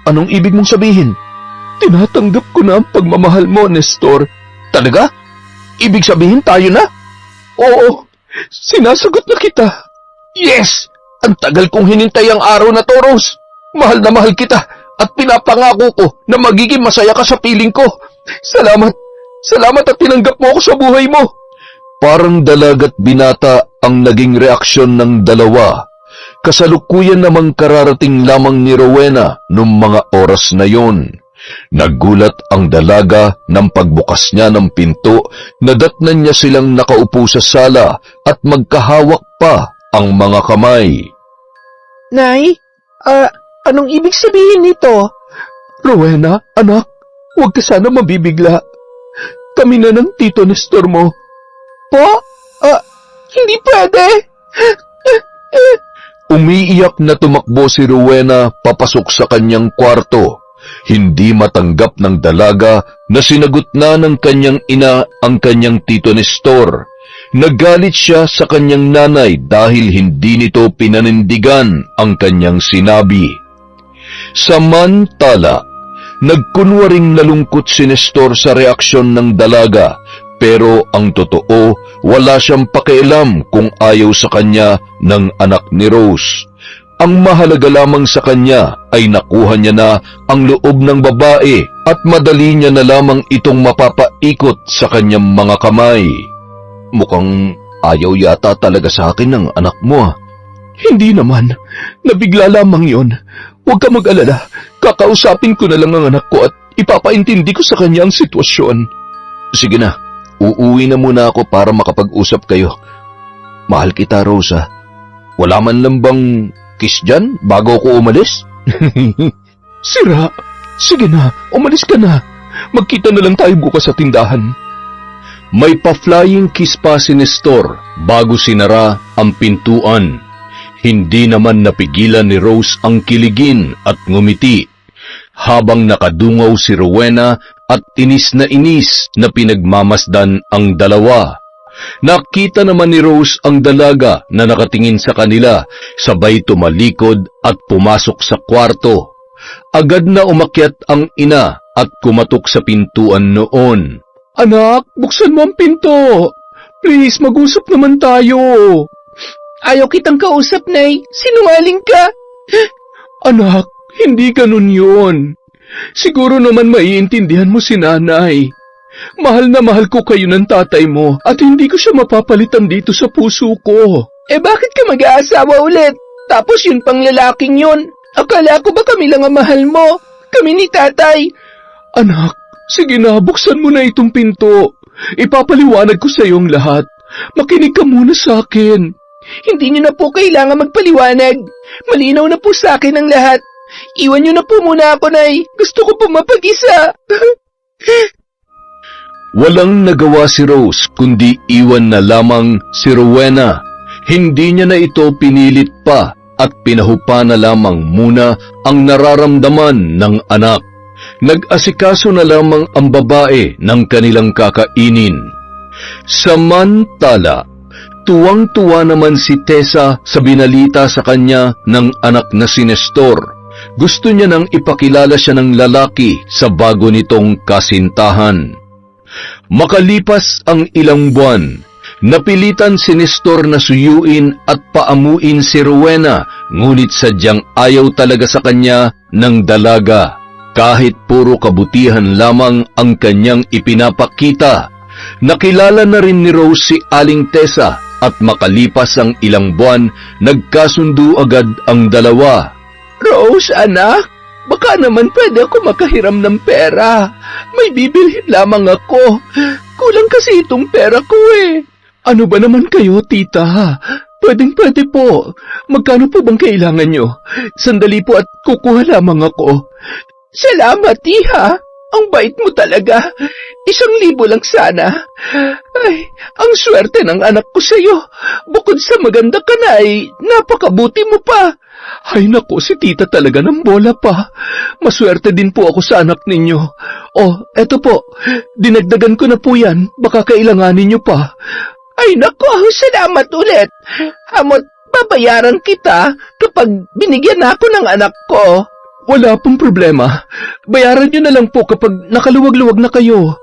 Anong ibig mong sabihin? Tinatanggap ko na ang pagmamahal mo, Nestor. Talaga? Ibig sabihin tayo na? Oo, sinasagot na kita. Yes! Ang tagal kong hinintay ang araw na to, Rose. Mahal na mahal kita at pinapangako ko na magiging masaya ka sa piling ko. Salamat. Salamat at tinanggap mo ako sa buhay mo. Parang dalaga't binata ang naging reaksyon ng dalawa. Kasalukuyan namang kararating lamang ni Rowena noong mga oras na yon. Nagulat ang dalaga nang pagbukas niya ng pinto, nadatnan niya silang nakaupo sa sala at magkahawak pa ang mga kamay. Nay, anong ibig sabihin nito? Rowena, anak, huwag ka sana mabibigla. Kami na ng tito Nestor mo. Po? Hindi pwede. Umiiyak na tumakbo si Rowena papasok sa kanyang kwarto. Hindi matanggap ng dalaga na sinagot na ng kanyang ina ang kanyang tito Nestor. Nagalit siya sa kanyang nanay dahil hindi nito pinanindigan ang kanyang sinabi. Samantala, nagkunwaring nalungkot si Nestor sa reaksyon ng dalaga, pero ang totoo, wala siyang pakialam kung ayaw sa kanya ng anak ni Rose. Ang mahalaga lamang sa kanya ay nakuha niya na ang loob ng babae at madali niya na lamang itong mapapaikot sa kanyang mga kamay. Mukhang ayaw yata talaga sa akin ng anak mo. Hindi naman. Nabigla lamang yon. Huwag ka mag-alala. Kakausapin ko na lang ang anak ko at ipapaintindi ko sa kanya ang sitwasyon. Sige na. Uuwi na muna ako para makapag-usap kayo. Mahal kita, Rosa. Wala man lang bang kiss dyan bago ako umalis? Sira. Sige na, umalis ka na. Magkita na lang tayo bukas sa tindahan. May pa-flying kiss pa si Nestor bago sinara ang pintuan. Hindi naman napigilan ni Rose ang kiligin at ngumiti, habang nakadungaw si Rowena at inis na pinagmamasdan ang dalawa. Nakita naman ni Rose ang dalaga na nakatingin sa kanila, sabay tumalikod at pumasok sa kwarto. Agad na umakyat ang ina at kumatok sa pintuan noon. Anak, buksan mo ang pinto. Please, mag-usap naman tayo. Ayaw kitang kausap, Nay. Sinungaling ka. Anak, hindi ganun yun. Siguro naman maiintindihan mo si nanay. Mahal na mahal ko kayo ng tatay mo at hindi ko siya mapapalitan dito sa puso ko. Bakit ka mag-aasawa ulit? Tapos yun pang lalaking yun. Akala ko ba kami lang ang mahal mo? Kami ni tatay. Anak, sige na, buksan mo na itong pinto. Ipapaliwanag ko sa iyong lahat. Makinig ka muna sa akin. Hindi niyo na po kailangan magpaliwanag. Malinaw na po sa akin ang lahat. Iwan niyo na po muna ako, Nay. Gusto ko po mapag-isa. Walang nagawa si Rose kundi iwan na lamang si Rowena. Hindi niya na ito pinilit pa at pinahupa na lamang muna ang nararamdaman ng anak. Nag-asikaso na lamang ang babae ng kanilang kakainin. Samantala, tuwang-tuwa naman si Tessa sa binalita sa kanya ng anak na si Nestor. Gusto niya nang ipakilala siya ng lalaki sa bago nitong kasintahan. Makalipas ang ilang buwan, napilitan si Nestor na suyuin at paamuin si Rowena, ngunit sadyang ayaw talaga sa kanya ng dalaga. Kahit puro kabutihan lamang ang kanyang ipinapakita. Nakilala na rin ni Rose si Aling Tessa at makalipas ang ilang buwan, nagkasundo agad ang dalawa. Rose, anak, baka naman pwede ako makahiram ng pera. May bibilhin lamang ako. Kulang kasi itong pera ko eh. Ano ba naman kayo, tita? Pwedeng-pwede po. Magkano po bang kailangan nyo? Sandali po at kukuha lamang ako. Salamat, iha. Ang bait mo talaga. 1,000 lang sana. Ay, ang swerte ng anak ko sa'yo. Bukod sa maganda ka na ay napakabuti mo pa. Ay naku, si tita talaga ng bola pa. Maswerte din po ako sa anak ninyo. Oh, eto po. Dinagdagan ko na po yan. Baka kailanganin nyo pa. Ay naku, salamat ulit. Hamot, babayaran kita kapag binigyan ako ng anak ko. Wala pong problema. Bayaran nyo na lang po kapag nakaluwag-luwag na kayo.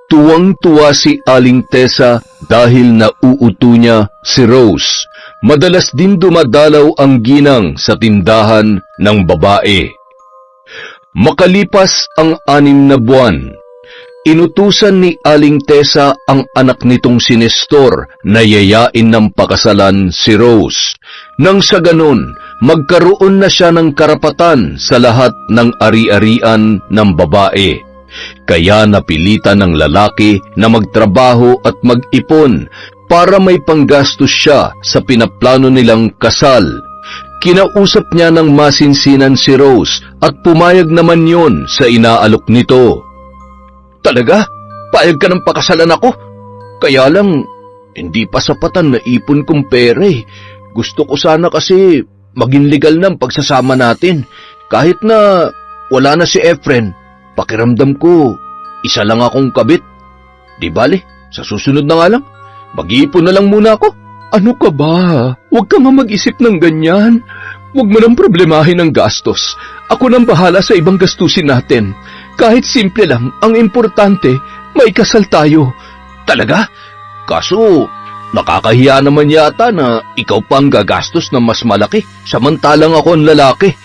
Tuwang-tuwa si Aling Tessa dahil nauuto niya si Rose. Madalas din dumadalaw ang ginang sa tindahan ng babae. Makalipas ang 6 na buwan, inutusan ni Aling Tessa ang anak nitong si Nestor na yayain ng pakasalan si Rose. Nang sa ganon, magkaroon na siya ng karapatan sa lahat ng ari-arian ng babae. Kaya napilitan ng lalaki na magtrabaho at mag-ipon para may panggastos siya sa pinaplano nilang kasal. Kinausap niya ng masinsinan si Rose at pumayag naman yon sa inaalok nito. Talaga? Payag ka ng pakasalan ako? Kaya lang, hindi pa sapatan na ipon kong pera eh. Gusto ko sana kasi maging legal na ang pagsasama natin. Kahit na wala na si Efren, pakiramdam ko, isa lang akong kabit. Di bale, sa susunod na nga lang, mag-iipon na lang muna ako. Ano ka ba? Huwag ka nga mag-isip ng ganyan. Huwag mo nang problemahin ang gastos. Ako nang bahala sa ibang gastusin natin. Kahit simple lang, ang importante, may kasal tayo. Talaga? Kaso, nakakahiya naman yata na ikaw pa ang gagastos na mas malaki, samantalang ako ang lalaki.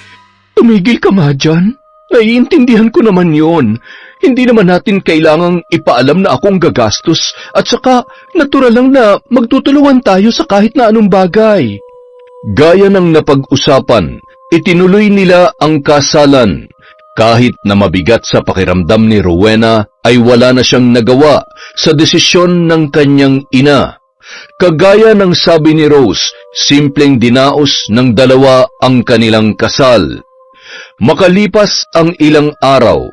Tumigil ka ma dyan. Naiintindihan ko naman yon. Hindi naman natin kailangang ipaalam na akong gagastos at saka natural lang na magtutulungan tayo sa kahit na anong bagay. Gaya ng napag-usapan, itinuloy nila ang kasalan. Kahit na mabigat sa pakiramdam ni Rowena ay wala na siyang nagawa sa desisyon ng kanyang ina. Kagaya ng sabi ni Rose, simpleng dinaos ng dalawa ang kanilang kasal. Makalipas ang ilang araw,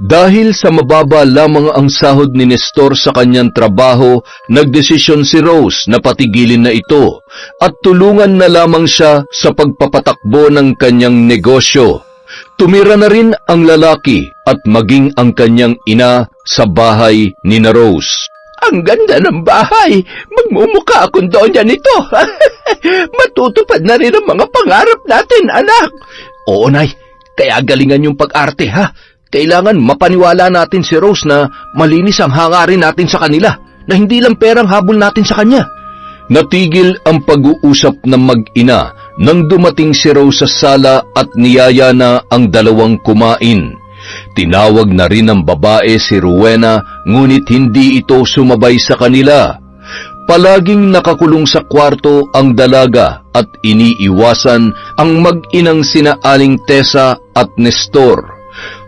dahil sa mababa lamang ang sahod ni Nestor sa kanyang trabaho, nagdesisyon si Rose na patigilin na ito at tulungan na lamang siya sa pagpapatakbo ng kanyang negosyo. Tumira na rin ang lalaki at maging ang kanyang ina sa bahay ni na Rose. Ang ganda ng bahay! Magmumukha akong donya nito! Matutupad na rin ang mga pangarap natin, anak! Oo, Nay. Kaya galingan yung pag-arte, ha? Kailangan mapaniwala natin si Rose na malinis ang hangarin natin sa kanila, na hindi lang perang habol natin sa kanya. Natigil ang pag-uusap ng mag-ina nang dumating si Rose sa sala at niyaya na ang dalawang kumain. Tinawag na rin ng babae si Rowena, ngunit hindi ito sumabay sa kanila. Palaging nakakulong sa kwarto ang dalaga at iniiwasan ang mag-inang sina Aling Tessa at Nestor.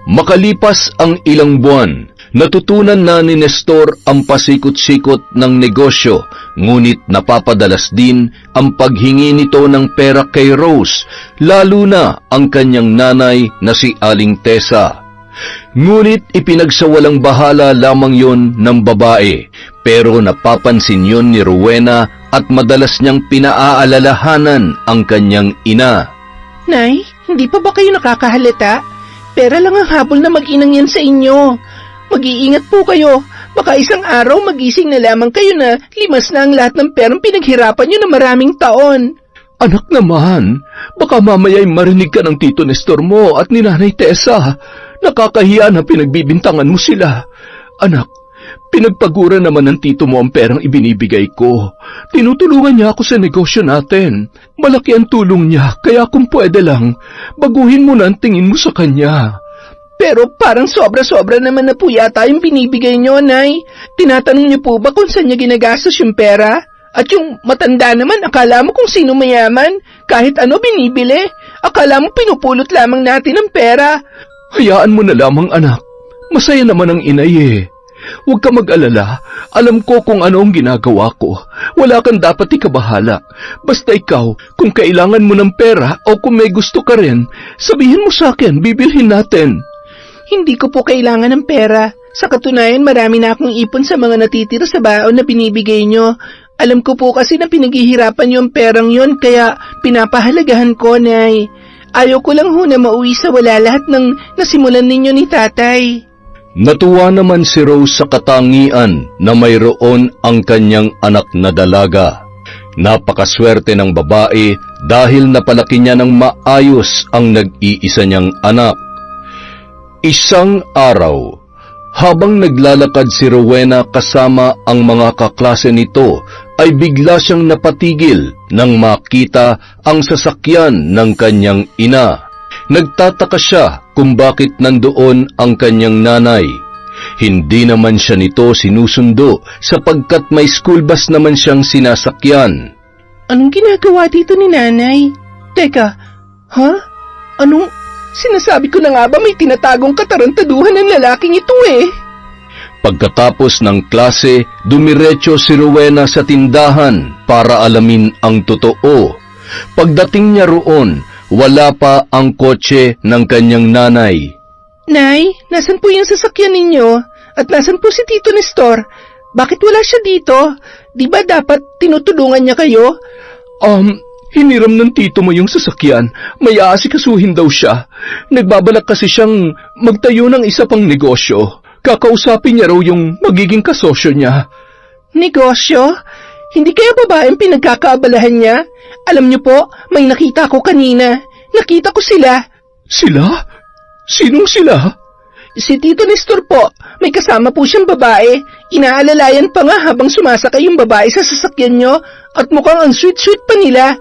Makalipas ang ilang buwan, Natutunan na ni Nestor ang pasikot-sikot ng negosyo, ngunit napapadalas din ang paghingi nito ng pera kay Rose, lalo na ang kanyang nanay na si Aling Tessa. Ngunit ipinagsawalang bahala lamang yon ng babae, pero napapansin yon ni Rowena at madalas niyang pinaaalalahanan ang kanyang ina. Nay, hindi pa ba kayo nakakahalata? Pera lang ang habol na mag-inang yan sa inyo. Mag-iingat po kayo. Baka isang araw magising na lamang kayo na limas na ang lahat ng perang pinaghirapan nyo na maraming taon. Anak naman, baka mamaya'y marinig ka ng Tito Nestor mo at ni Nanay Tessa. Nakakahiya na pinagbibintangan mo sila. Anak, pinagpagura naman ng tito mo ang perang ibinibigay ko. Tinutulungan niya ako sa negosyo natin. Malaki ang tulong niya, kaya kung pwede lang, baguhin mo na ang tingin mo sa kanya. Pero parang sobra-sobra naman na po yata yung binibigay nyo, Nay. Tinatanong niyo po ba kung saan niya ginagastos yung pera? At yung matanda naman, akala mo kung sino mayaman? Kahit ano binibili? Akala mo pinupulot lamang natin ang pera? Hayaan mo na lamang, anak. Masaya naman ang inay eh. Huwag ka mag-alala. Alam ko kung ano ang ginagawa ko. Wala kang dapat ikabahala. Basta ikaw, kung kailangan mo ng pera o kung may gusto ka rin, sabihin mo sa akin, bibilhin natin. Hindi ko po kailangan ng pera. Sa katunayan, marami na akong ipon sa mga natitira sa baon na binibigay nyo. Alam ko po kasi na pinaghihirapan nyo ang perang yon, kaya pinapahalagahan ko, Nay. Ayaw ko lang ho na mauwi sa wala lahat ng nasimulan ninyo ni Tatay. Natuwa naman si Rose sa katangian na mayroon ang kanyang anak na dalaga. Napakaswerte ng babae dahil napalaki niya ng maayos ang nag-iisa niyang anak. Isang araw, habang naglalakad si Rowena kasama ang mga kaklase nito, ay bigla siyang napatigil nang makita ang sasakyan ng kanyang ina. Nagtataka siya kung bakit nandoon ang kanyang nanay. Hindi naman siya nito sinusundo sapagkat may school bus naman siyang sinasakyan. Anong ginagawa dito ni Nanay? Teka, ha? Anong... Sinasabi ko na nga ba may tinatagong katarantaduhan ng lalaking ito eh? Pagkatapos ng klase, dumiretso si Rowena sa tindahan para alamin ang totoo. Pagdating niya roon, wala pa ang kotse ng kanyang nanay. Nay, nasan po yung sasakyan ninyo? At nasan po si Tito Nestor? Bakit wala siya dito? Di ba dapat tinutulungan niya kayo? Hiniram ng tito mo yung sasakyan. May aasikasuhin daw siya. Nagbabalak kasi siyang magtayo ng isa pang negosyo. Kakausapin niya raw yung magiging kasosyo niya. Negosyo? Hindi kaya babaeng pinagkakaabalahan niya? Alam niyo po, may nakita ko kanina. Nakita ko sila. Sila? Sinong sila? Si Tito Nestor po. May kasama po siyang babae. Inaalalayan pa nga habang sumasakay yung babae sa sasakyan niyo. At mukhang ang sweet-sweet pa nila.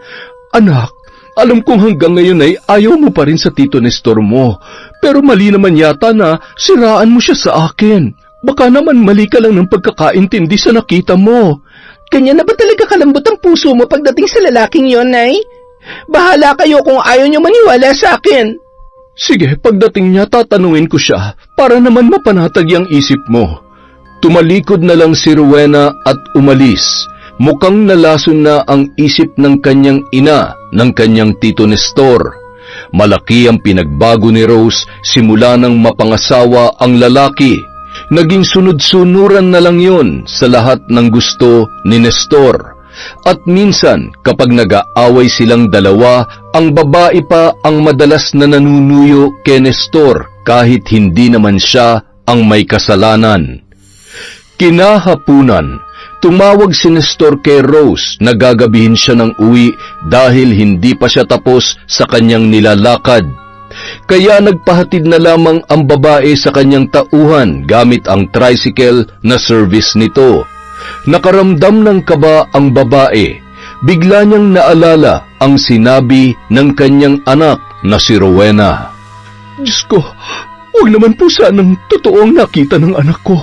Anak, alam kong hanggang ngayon ay ayaw mo pa rin sa Tito Nestor mo. Pero mali naman yata na siraan mo siya sa akin. Baka naman mali ka lang ng pagkakaintindi sa nakita mo. Kanya na ba talaga kalambot ang puso mo pagdating sa lalaking yon, Nay? Bahala kayo kung ayaw niyo maniwala sa akin. Sige, pagdating niya tatanungin ko siya para naman mapanatag ang isip mo. Tumalikod na lang si Rowena at umalis. Mukhang nalason na ang isip ng kanyang ina ng kanyang Tito Nestor. Malaki ang pinagbago ni Rose simula nang mapangasawa ang lalaki. Naging sunod-sunuran na lang yon sa lahat ng gusto ni Nestor. At minsan kapag nag-aaway silang dalawa, ang babae pa ang madalas na nanunuyo kay Nestor kahit hindi naman siya ang may kasalanan. Kinahapunan, tumawag si Nestor kay Rose na gagabihin siya ng uwi dahil hindi pa siya tapos sa kanyang nilalakad. Kaya nagpahatid na lamang ang babae sa kanyang tauhan gamit ang tricycle na service nito. Nakaramdam ng kaba ang babae. Bigla niyang naalala ang sinabi ng kanyang anak na si Rowena. Diyos ko, huwag naman po sanang totoong nakita ng anak ko.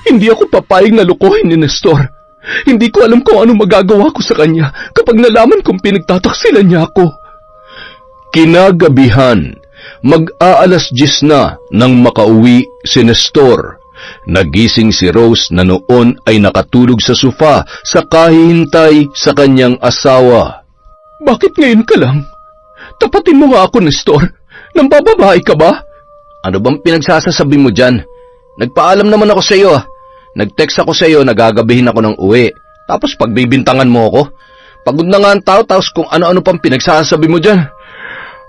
Hindi ako papayag na lukuhin ni Nestor. Hindi ko alam kung ano magagawa ko sa kanya kapag nalaman kong pinagtataksilan niya ako. Kinagabihan, mag-aalas 10 na nang makauwi si Nestor. Nagising si Rose na noon ay nakatulog sa sofa sa kahihintay sa kanyang asawa. Bakit ngayon ka lang? Tapatin mo nga ako, Nestor. Nang bababae ka ba? Ano bang pinagsasasabi mo dyan? Nagpaalam naman ako sa iyo. Nag-text ako sa iyo na gagabihin ako ng uwi. Tapos pagbibintangan mo ako. Pagod na nga ang tao, tapos kung ano-ano pang pinagsasabi mo dyan.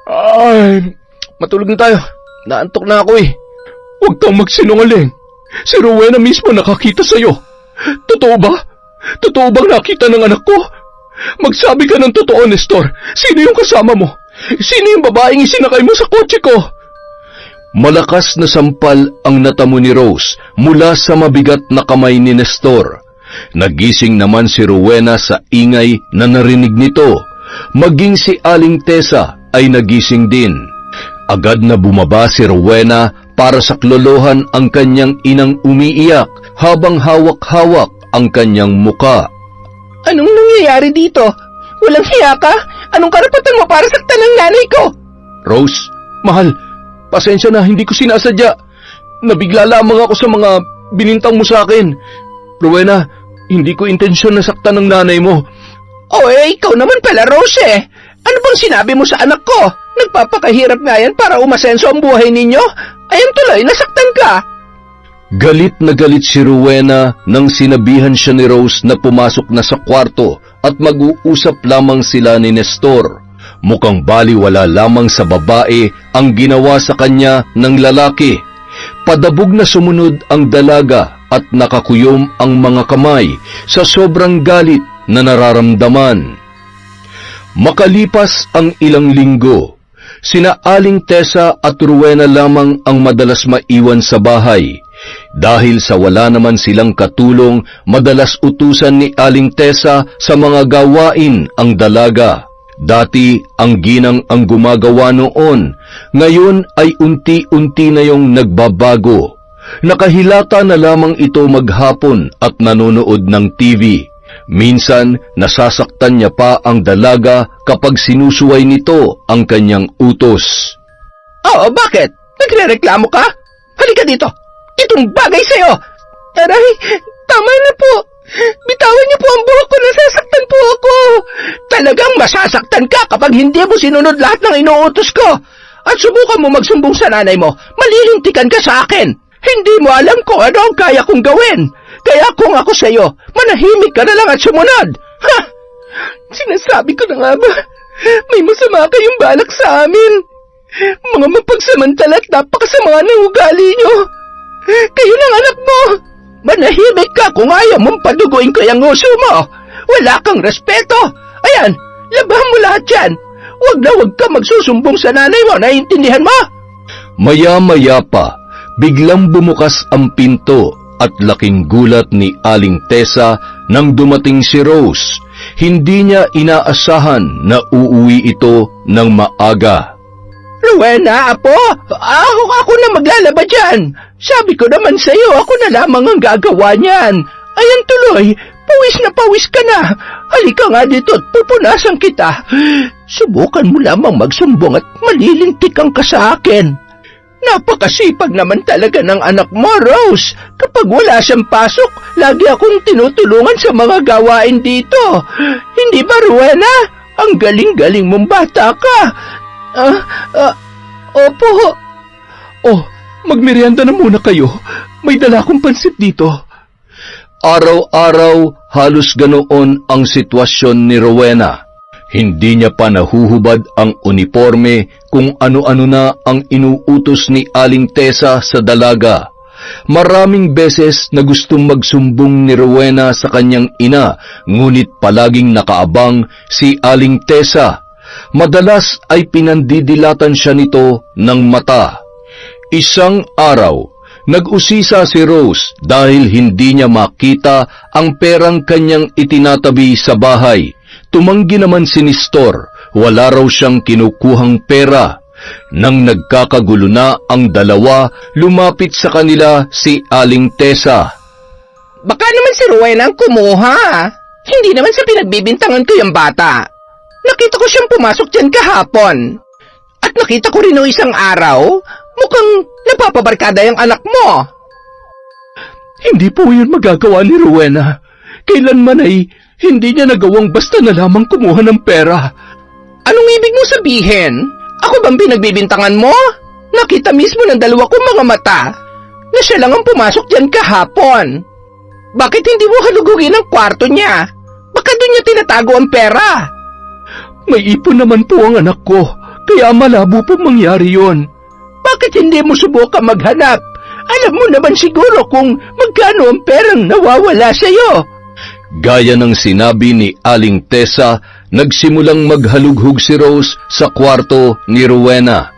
Ay, Matulog na tayo. Naantok na ako eh. huwag kang magsinungaling. Si Rowena mismo nakakita sa'yo. Totoo ba? Totoo bang nakita ng anak ko? Magsabi ka ng totoo, Nestor. Sino yung kasama mo? Sino yung babaeng isinakay mo sa kotse ko? Malakas na sampal ang natamo ni Rose mula sa mabigat na kamay ni Nestor. Nagising naman si Rowena sa ingay na narinig nito. Maging si Aling Tessa ay nagising din. Agad na bumaba si Rowena para saklolohan ang kanyang inang umiiyak habang hawak-hawak ang kanyang muka. Anong nangyayari dito? Walang hiya ka? Anong karapatan mo para saktan ng nanay ko? Rose, mahal, pasensya na, hindi ko sinasadya. Nabigla lamang ako sa mga binintang mo sa akin. Rowena, hindi ko intensyon na saktan ng nanay mo. Ikaw naman pala, Rose eh. Ano bang sinabi mo sa anak ko? Nagpapakahirap nga yan para umasenso ang buhay ninyo? Ayan tuloy, nasaktan ka. Galit na galit si Rowena nang sinabihan siya ni Rose na pumasok na sa kwarto at mag-uusap lamang sila ni Nestor. Mukhang baliwala lamang sa babae ang ginawa sa kanya ng lalaki. Padabog na sumunod ang dalaga at nakakuyom ang mga kamay sa sobrang galit na nararamdaman. Makalipas ang ilang linggo, sina Aling Tessa at Rowena lamang ang madalas maiwan sa bahay. Dahil sa wala naman silang katulong, madalas utusan ni Aling Tessa sa mga gawain ang dalaga. Dati ang ginang ang gumagawa noon, ngayon ay unti-unti na yung nagbabago. Nakahilata na lamang ito maghapon at nanonood ng TV. Minsan, nasasaktan niya pa ang dalaga kapag sinusuway nito ang kanyang utos. Oo, bakit? Nagre-reklamo ka? Halika dito. Itong bagay sa'yo. Aray, tama na po. Bitawan niyo po ang buhok ko, nasasaktan po ako. Talagang masasaktan ka kapag hindi mo sinunod lahat ng inuutos ko. At subukan mo magsumbong sa nanay mo, malilintikan ka sa akin. Hindi mo alam kung ano ang kaya kong gawin. Kaya kung ako sa'yo, manahimik ka na lang at sumunod. Ha! Sinasabi ko na nga ba, may masama kayong balak sa amin. Mga mapagsamantala at napakasama ng ugali niyo. Kayo ng anak mo. Manahimik ka kung ayaw mong paduguin ko yung uso mo. Wala kang respeto. Ayan, labahan mo lahat yan. Huwag na huwag ka magsusumbong sa nanay mo, naiintindihan mo? Maya-maya pa, biglang bumukas ang pinto at laking gulat ni Aling Tessa nang dumating si Rose. Hindi niya inaasahan na uuwi ito ng maaga. Rowena, apo, ako na maglalaba dyan. Sabi ko naman sa'yo, ako na lamang ang gagawa niyan. Ayan tuloy, pawis ka na. Halika nga dito at pupunasan kita. Subukan mo lamang magsumbong at malilintikan ka sa akin. Napakasipag naman talaga ng anak mo, Rose. Kapag wala siyang pasok, lagi akong tinutulungan sa mga gawain dito. Hindi ba, Rowena? Ang galing-galing mong bata ka. Opo. Magmerienda na muna kayo. May dala akong pansit dito. Araw-araw, halos ganoon ang sitwasyon ni Rowena. Hindi niya pa nahuhubad ang uniforme kung ano-ano na ang inuutos ni Aling Tessa sa dalaga. Maraming beses na gustong magsumbong ni Rowena sa kanyang ina, ngunit palaging nakaabang si Aling Tessa. Madalas ay pinandidilatan siya nito ng mata. Isang araw, nag-usisa si Rose dahil hindi niya makita ang perang kanyang itinatabi sa bahay. Tumanggi naman si Nestor, wala raw siyang kinukuhang pera. Nang nagkakagulo na ang dalawa, lumapit sa kanila si Aling Tessa. Baka naman si Rowena ang kumuha. Hindi naman sa pinagbibintangan ko yung bata. Nakita ko siyang pumasok dyan kahapon. At nakita ko rin noong isang araw, mukhang napapabarkada yung anak mo. Hindi po yun magagawa ni Rowena. Kailanman ay hindi niya nagawang basta na lamang kumuha ng pera. Anong ibig mo sabihin? Ako bang pinagbibintangan mo? Nakita mismo ng dalawa kong mga mata na siya lang ang pumasok dyan kahapon. Bakit hindi mo halugugin ang kwarto niya? Baka doon niya tinatago ang pera. May ipon naman po ang anak ko, kaya malabo po mangyari yon. Bakit hindi mo subukan maghanap? Alam mo naman siguro kung magkano ang perang nawawala sa'yo. Gaya ng sinabi ni Aling Tessa, nagsimulang maghalughog si Rose sa kwarto ni Rowena.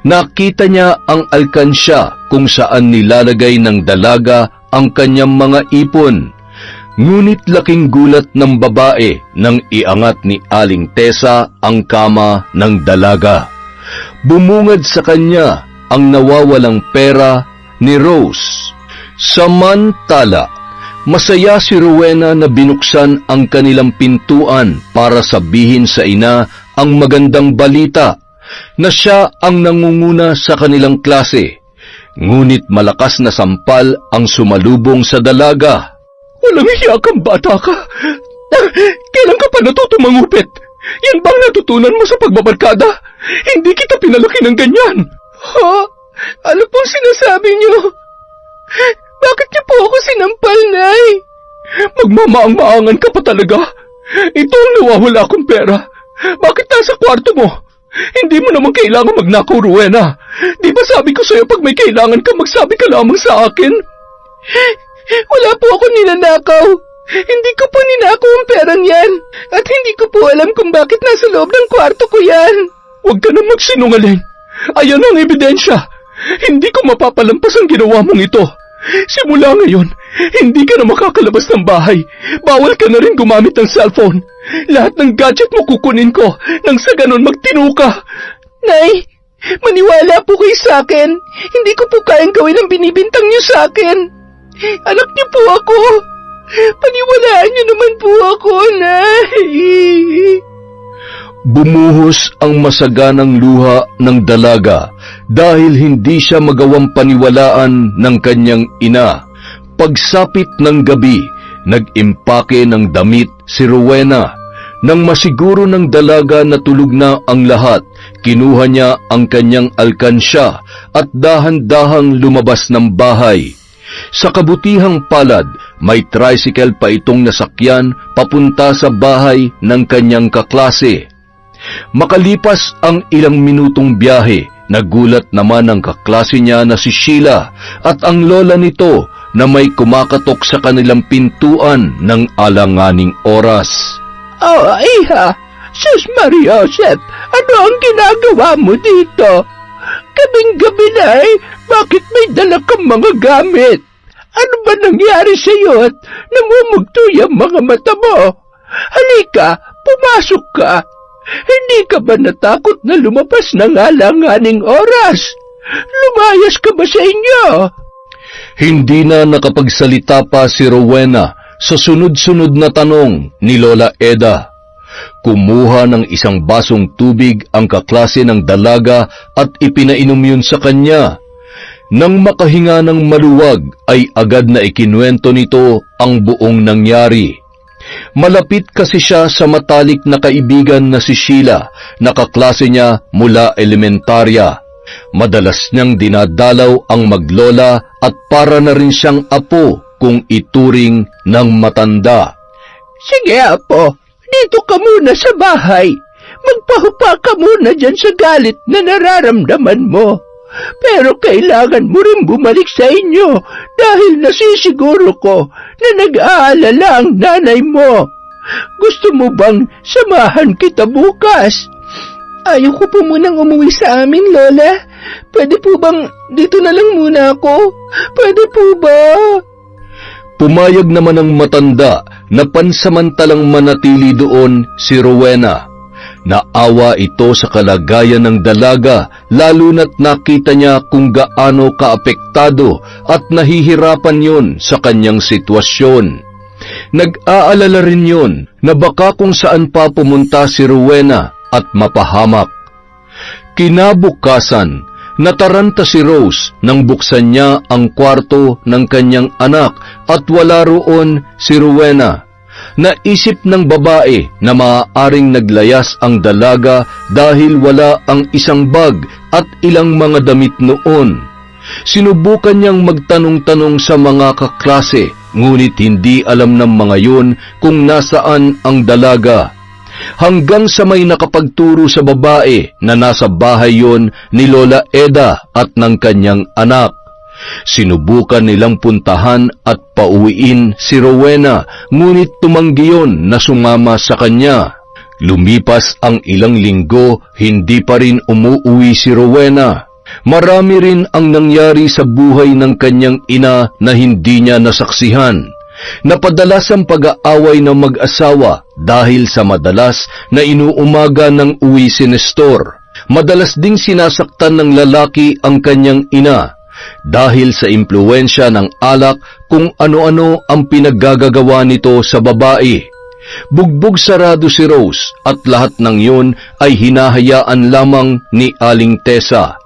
Nakita niya ang alkansya kung saan nilalagay ng dalaga ang kanyang mga ipon. Ngunit laking gulat ng babae nang iangat ni Aling Tessa ang kama ng dalaga. Bumungad sa kanya ang nawawalang pera ni Rose. Samantala, masaya si Rowena na binuksan ang kanilang pintuan para sabihin sa ina ang magandang balita na siya ang nangunguna sa kanilang klase. Ngunit malakas na sampal ang sumalubong sa dalaga. Walang hiya kang bata ka. Kailan ka pa natuto mangupit? Yan bang natutunan mo sa pagbabarkada? Hindi kita pinalaki ng ganyan. Ha? Ano pong sinasabi niyo? Bakit niyo po ako sinampal, Nay? Magmamaang-maangan ka pa talaga. Ito ang nawawala kong pera. Bakit nasa kwarto mo? Hindi mo naman kailangan magnakaw, Rowena. Di ba sabi ko sa'yo pag may kailangan ka, magsabi ka lamang sa akin? Wala po ako ninanakaw. Hindi ko po ninakaw ang perang yan. At hindi ko po alam kung bakit nasa loob ng kwarto ko yan. Huwag ka na magsinungaling. Ayan ang ebidensya. Hindi ko mapapalampas ang ginawa mong ito. Simula ngayon, hindi ka na makakalabas ng bahay. Bawal ka na rin gumamit ng cellphone. Lahat ng gadget mo kukunin ko nang sa ganon magtino ka. Nay, maniwala po kayo sa akin. Hindi ko po kayang gawin ang binibintang niyo sa akin. Anak niyo po ako. Paniwalaan niyo naman po ako, Nay. Bumuhos ang masaganang luha ng dalaga dahil hindi siya magawang paniwalaan ng kanyang ina. Pagsapit ng gabi, nag-impake ng damit si Rowena. Nang masiguro ng dalaga na tulog na ang lahat, kinuha niya ang kanyang alkansya at dahan-dahang lumabas ng bahay. Sa kabutihang palad, may tricycle pa itong nasakyan papunta sa bahay ng kanyang kaklase. Makalipas ang ilang minutong biyahe, nagulat naman ang kaklase niya na si Sheila at ang lola nito na may kumakatok sa kanilang pintuan ng alanganing oras. Oh, iha! Sus Maria Joseph, ano ang ginagawa mo dito? Kaming-gabi na bakit may dala kang mga gamit? Ano ba nangyari sa iyo at namumugtoy ang mga mata mo? Halika, pumasok ka. Hindi ka ba natakot na lumabas ng alanganing oras? Lumayas ka ba sa inyo? Hindi na nakapagsalita pa si Rowena sa sunod-sunod na tanong ni Lola Eda. Kumuha ng isang basong tubig ang kaklase ng dalaga at ipinainom yun sa kanya. Nang makahinga ng maluwag ay agad na ikinuwento nito ang buong nangyari. Malapit kasi siya sa matalik na kaibigan na si Sheila, na kaklase niya mula elementarya. Madalas niyang dinadalaw ang maglola at para na rin siyang apo kung ituring ng matanda. Sige, apo. Dito ka muna sa bahay. Magpahupa ka muna dyan sa galit na nararamdaman mo. Pero kailangan mo rin bumalik sa inyo dahil nasisiguro ko na nag-aalala ang nanay mo. Gusto mo bang samahan kita bukas? Ayaw ko po munang umuwi sa amin, Lola. Pwede po bang dito na lang muna ako? Pwede po ba? Pumayag naman ang matanda na pansamantalang manatili doon si Rowena. Naawa ito sa kalagayan ng dalaga, lalo na't nakita niya kung gaano kaapektado at nahihirapan yon sa kanyang sitwasyon. Nag-aalala rin yon na baka kung saan pa pumunta si Rowena at mapahamak. Kinabukasan, Nataranta si Rose nang buksan niya ang kwarto ng kanyang anak at wala roon si Rowena. Naisip ng babae na maaaring naglayas ang dalaga dahil wala ang isang bag at ilang mga damit noon. Sinubukan niyang magtanong-tanong sa mga kaklase, ngunit hindi alam ng mga yun kung nasaan ang dalaga. Hanggang sa may nakapagturo sa babae na nasa bahay yon ni Lola Eda at ng kanyang anak. Sinubukan nilang puntahan at pauwiin si Rowena, ngunit tumanggi yon na sumama sa kanya. Lumipas ang ilang linggo, hindi pa rin umuwi si Rowena. Marami rin ang nangyari sa buhay ng kanyang ina na hindi niya nasaksihan. Napadalas ang pag-aaway ng mag-asawa dahil sa madalas na inuumaga ng uwi si Nestor. Madalas ding sinasaktan ng lalaki ang kanyang ina dahil sa impluwensya ng alak kung ano-ano ang pinaggagawa nito sa babae. Bugbog sarado si Rose at lahat ng yun ay hinahayaan lamang ni Aling Tessa.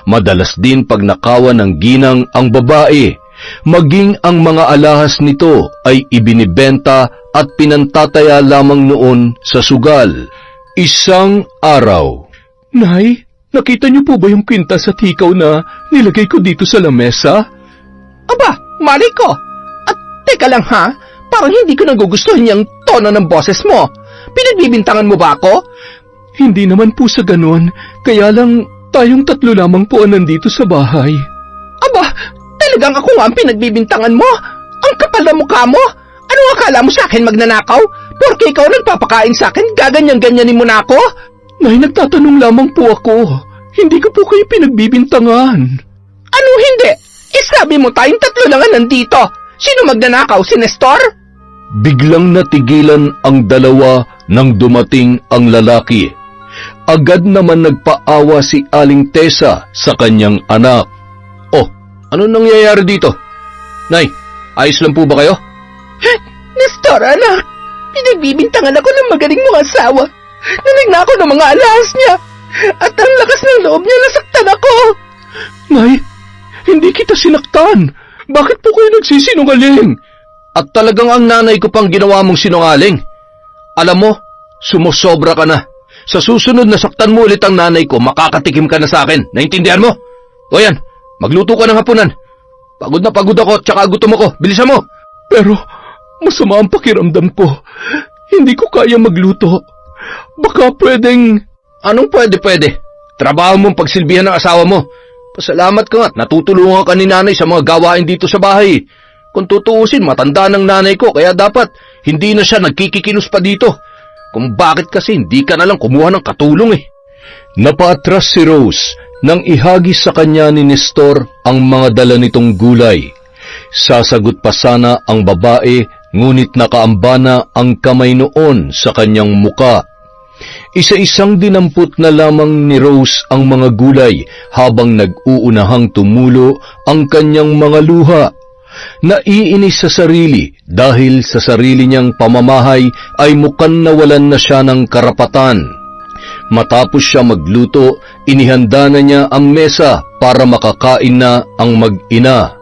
Madalas din pagnakawan ng ginang ang babae. Maging ang mga alahas nito ay ibinibenta at pinantataya lamang noon sa sugal. Isang araw. Nay, nakita niyo po ba yung kwintas at hikaw na nilagay ko dito sa lamesa? Aba, mali ko. At teka lang ha, parang hindi ko nagugustuhan yung tono ng boses mo. Pinagbibintangan mo ba ako? Hindi naman po sa ganun, kaya lang tayong tatlo lamang po ang nandito sa bahay. Aba, talagang ako nga ang pinagbibintangan mo? Ang kapal na mukha mo? Anong akala mo sa akin magnanakaw? Porke ikaw nagpapakain sa akin, gaganyan-ganyanin mo na ako? Nay, nagtatanong lamang po ako. Hindi ko po kayo pinagbibintangan. Ano hindi? Sabi mo tayong tatlo lang ang nandito. Sino magnanakaw? Si Nestor? Biglang natigilan ang dalawa nang dumating ang lalaki. Agad naman nagpaawa si Aling Tessa sa kanyang anak. Oh, ano nangyayari dito? Nay, ayos lang po ba kayo? Nestor, anak. Pinagbibintangan ako ng magaling mong asawa. Nagnakaw ng mga alahas niya. At ang lakas ng loob niya, nasaktan ako. Nay, hindi kita sinaktan. Bakit po kayo nagsisinungaling? At talagang ang nanay ko pang ginawa mong sinungaling. Alam mo, sumusobra ka na. Sa susunod na saktan mo ulit ang nanay ko, makakatikim ka na sa akin. Naintindihan mo? O yan, magluto ka ng hapunan. Pagod na pagod ako, tsaka gutom ako. Bilisan mo! Pero, masama ang pakiramdam ko. Hindi ko kaya magluto. Baka pwedeng... Anong pwede? Trabaho mong pagsilbihan ng asawa mo. Pasalamat ka nga, natutulungan ka ni nanay sa mga gawain dito sa bahay. Kung tutuusin, matanda ng nanay ko, kaya dapat hindi na siya nagkikikilos pa dito. Kung bakit kasi hindi ka nalang kumuha ng katulong eh. Napaatras si Rose nang ihagis sa kanya ni Nestor ang mga dala nitong gulay. Sasagot pa sana ang babae, ngunit nakaambana ang kamay noon sa kanyang muka. Isa-isang dinampot na lamang ni Rose ang mga gulay habang nag-uunahang tumulo ang kanyang mga luha. Naiinis sa sarili dahil sa sarili niyang pamamahay ay mukhang nawalan na siya ng karapatan. Matapos siya magluto, inihanda na niya ang mesa para makakain na ang mag-ina.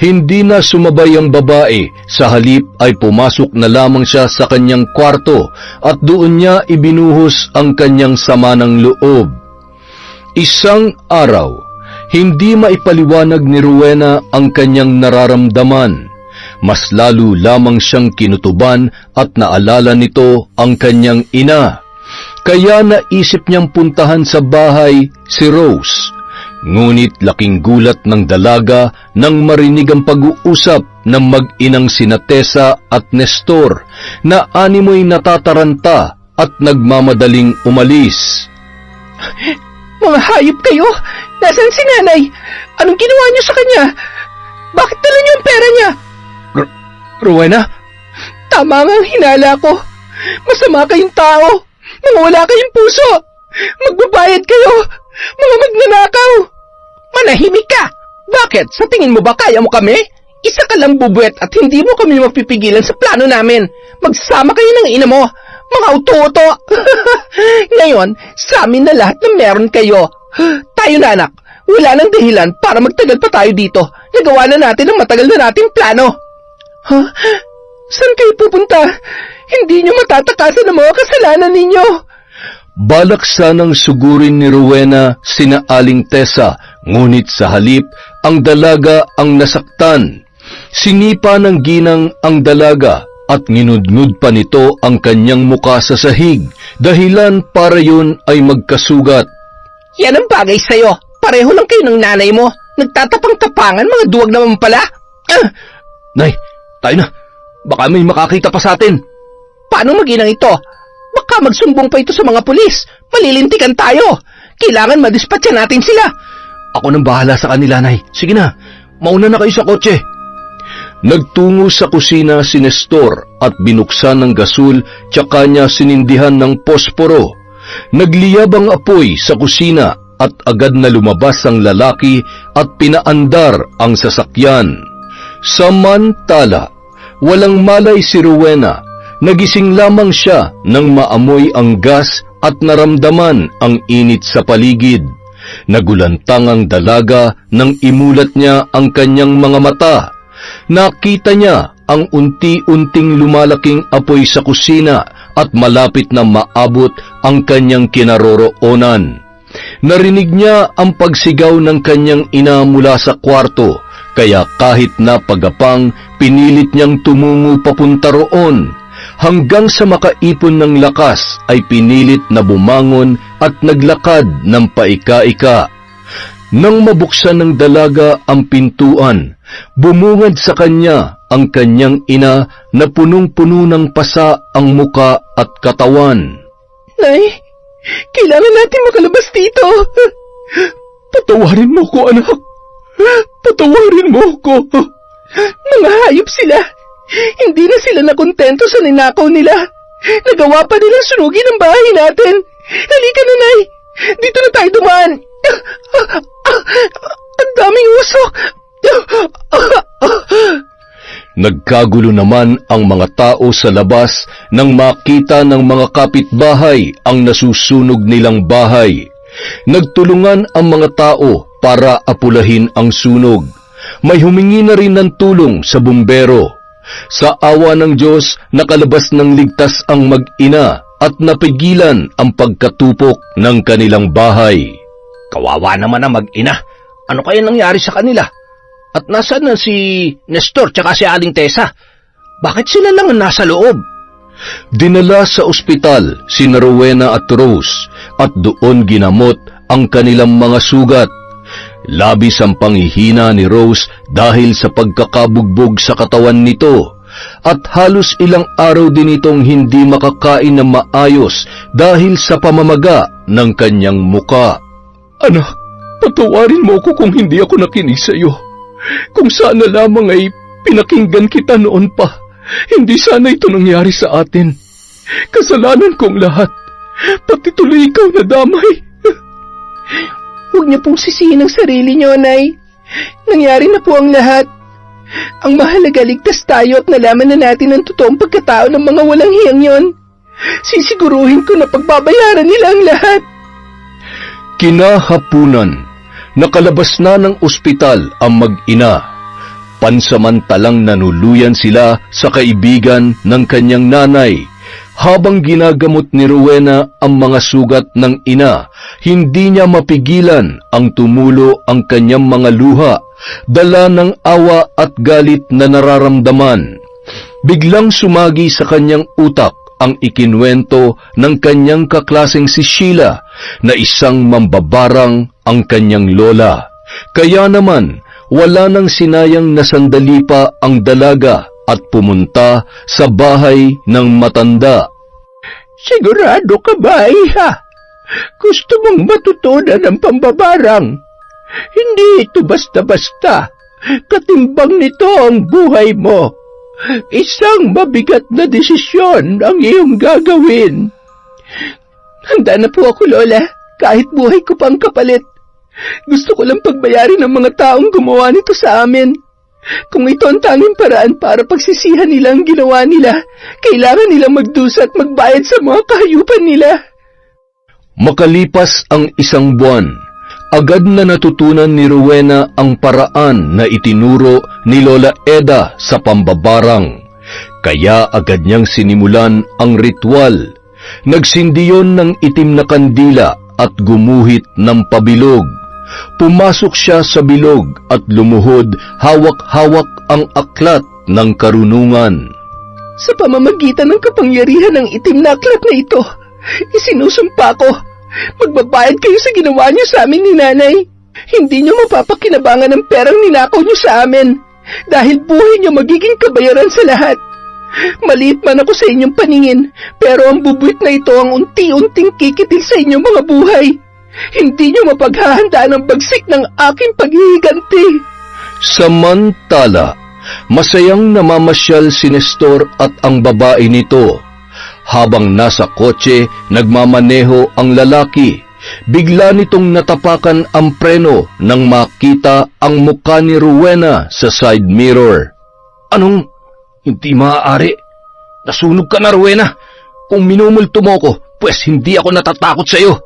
Hindi na sumabay ang babae, sa halip ay pumasok na lamang siya sa kanyang kwarto at doon niya ibinuhos ang kanyang sama ng loob. Isang araw, hindi maipaliwanag ni Rowena ang kanyang nararamdaman. Mas lalo lamang siyang kinutuban at naalala nito ang kanyang ina. Kaya naisip niyang puntahan sa bahay si Rose. Ngunit laking gulat ng dalaga nang marinig ang pag-uusap ng mag-inang sina Tessa at Nestor na animoy natataranta at nagmamadaling umalis. Mga hayop kayo! Nasaan si nanay? Anong ginawa niyo sa kanya? Bakit dala niyo ang pera niya? Rowena? Tama nga ang hinala ko. Masama kayong tao. Mga wala kayong puso. Magbabayad kayo. Mga magnanakaw. Manahimik ka. Bakit? Sa tingin mo ba kaya mo kami? Isa ka lang bubuet at hindi mo kami mapipigilan sa plano namin. Magsama kayo ng ina mo. Mga uto-uto. Ngayon, sa amin na lahat na meron kayo. Tayo na anak. Wala nang dahilan para magtagal pa tayo dito. Nagawa na natin ang matagal na nating plano. Ha? Saan kayo pupunta? Hindi nyo matatakasan ang mga kasalanan ninyo. Balak sanang sugurin ni Rowena sina Aling Tessa, ngunit sa halip, ang dalaga ang nasaktan. Sinipa ng ginang ang dalaga at nginudngud pa nito ang kanyang muka sa sahig, dahilan para yun ay magkasugat. Yan ang bagay sa'yo. Pareho lang kayo ng nanay mo. Nagtatapang-tapangan, mga duwag naman pala. Nay, tayo na. Baka may makakita pa sa atin. Paano mag-inang ito? Baka magsumbong pa ito sa mga pulis. Malilintikan tayo. Kailangan madispatcha natin sila. Ako nang bahala sa kanila, Nay. Sige na, mauna na kayo sa kotse. Nagtungo sa kusina si Nestor at binuksan ng gasul tsaka niya sinindihan ng posporo. Nagliyab ang apoy sa kusina at agad na lumabas ang lalaki at pinaandar ang sasakyan. Samantala, walang malay si Rowena. Nagising lamang siya nang maamoy ang gas at naramdaman ang init sa paligid. Nagulantang ang dalaga nang imulat niya ang kanyang mga mata. Nakita niya ang unti-unting lumalaking apoy sa kusina at malapit na maabot ang kanyang kinaroroonan. Narinig niya ang pagsigaw ng kanyang ina mula sa kwarto, kaya kahit napagapang pinilit niyang tumungo papunta roon. Hanggang sa makaipon ng lakas ay pinilit na bumangon at naglakad ng paika-ika. Nang mabuksan ng dalaga ang pintuan, bumungad sa kanya ang kanyang ina na punong-puno ng pasa ang muka at katawan. Nay, kailangan natin makalabas dito. Patawarin mo ko, anak. Patawarin mo ko. Mga hayop sila. Hindi na sila nakontento sa ninakaw nila. Nagawa pa nilang sunugin ang bahay natin. Halika na, Nay. Dito na tayo dumaan. Ang daming usok. Nagkagulo naman ang mga tao sa labas nang makita ng mga kapitbahay ang nasusunog nilang bahay. Nagtulungan ang mga tao para apulahin ang sunog. May humingi na rin ng tulong sa bumbero. Sa awa ng Diyos, nakalabas ng ligtas ang mag-ina at napigilan ang pagkatupok ng kanilang bahay. Kawawa naman ang mag-ina. Ano kaya nangyari sa kanila? At nasaan na si Nestor tsaka si Aling Tessa? Bakit sila lang ang nasa loob? Dinala sa ospital si Rowena at Rose at doon ginamot ang kanilang mga sugat. Labis ang panghihina ni Rose dahil sa pagkakabugbog sa katawan nito at halos ilang araw din itong hindi makakain na maayos dahil sa pamamaga ng kanyang muka. Anak, patawarin mo ko kung hindi ako nakinig sa iyo. Kung sana lamang ay pinakinggan kita noon pa, hindi sana ito nangyari sa atin. Kasalanan kong lahat, pati tuloy ikaw na damay. Huwag niyo pong sisihin ang sarili niyo, Nay. Nangyari na po ang lahat. Ang mahalaga, ligtas tayo at nalaman na natin ang totoong pagkatao ng mga walang hiyang yon. Sisiguruhin ko na pagbabayaran nila ang lahat. Kinahapunan, nakalabas na ng ospital ang mag-ina. Pansamantalang nanuluyan sila sa kaibigan ng kanyang nanay. Habang ginagamot ni Rowena ang mga sugat ng ina, hindi niya mapigilan ang tumulo ang kanyang mga luha, dala ng awa at galit na nararamdaman. Biglang sumagi sa kanyang utak ang ikinwento ng kanyang kaklaseng si Sheila na isang mambabarang ang kanyang lola. Kaya naman, wala nang sinayang na sandali pa ang dalaga at pumunta sa bahay ng matanda. Sigurado ka ba, iha? Gusto mong matutunan ang pambabarang? Hindi ito basta-basta. Katimbang nito ang buhay mo. Isang mabigat na desisyon ang iyong gagawin. Handa na po ako, Lola. Kahit buhay ko pang kapalit. Gusto ko lang pagbayarin ng mga taong gumawa nito sa amin. Kung ito ang tanging paraan para pagsisihan nila ang ginawa nila, kailangan nilang magdusa at magbayad sa mga kahayupan nila. Makalipas ang isang buwan, Agad na natutunan ni Rowena ang paraan na itinuro ni Lola Eda sa pambabarang. Kaya agad niyang sinimulan ang ritual. Nagsindi yun ng itim na kandila at gumuhit ng pabilog. Pumasok siya sa bilog at lumuhod, hawak-hawak ang aklat ng karunungan. Sa pamamagitan ng kapangyarihan ng itim na aklat na ito, isinusumpa ko, magbabayad kayo sa ginawa niyo sa amin ni Nanay. Hindi niyo mapapakinabangan ng perang ninakaw niyo sa amin, dahil buhay niyo magiging kabayaran sa lahat. Maliit man ako sa inyong paningin, pero ang bubuit na ito ang unti-unting kikitil sa inyong mga buhay. Hindi niyo mapaghahandaan ang bagsik ng aking paghihiganti. Samantala, masayang namamasyal si Nestor at ang babae nito. Habang nasa kotse, nagmamaneho ang lalaki. Bigla nitong natapakan ang preno nang makita ang mukha ni Rowena sa side mirror. Anong? Hindi maaari. Nasunog ka na, Rowena. Kung minumulto mo ko, pues hindi ako natatakot sa iyo.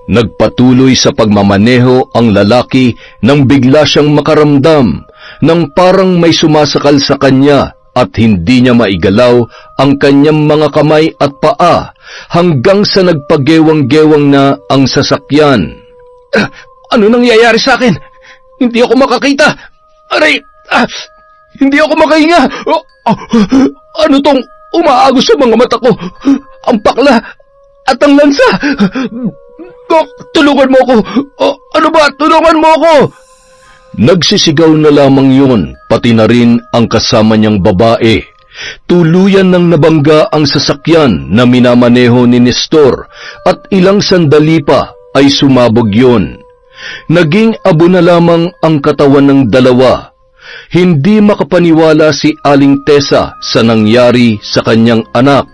Nagpatuloy sa pagmamaneho ang lalaki nang bigla siyang makaramdam ng parang may sumasakal sa kanya at hindi niya maigalaw ang kanyang mga kamay at paa hanggang sa nagpagewang-gewang na ang sasakyan. Ano nangyayari sa akin? Hindi ako makakita. Aray! Hindi ako makahinga. Ano tong umaagos sa mga mata ko? Ang pakla at ang lansa. Tulungan mo ako. Ano ba? Tulungan mo ako. Nagsisigaw na lamang yun, pati na rin ang kasama niyang babae. Tuluyan nang nabangga ang sasakyan na minamaneho ni Nestor at ilang sandali pa ay sumabog yun. Naging abo na lamang ang katawan ng dalawa. Hindi makapaniwala si Aling Tessa sa nangyari sa kanyang anak.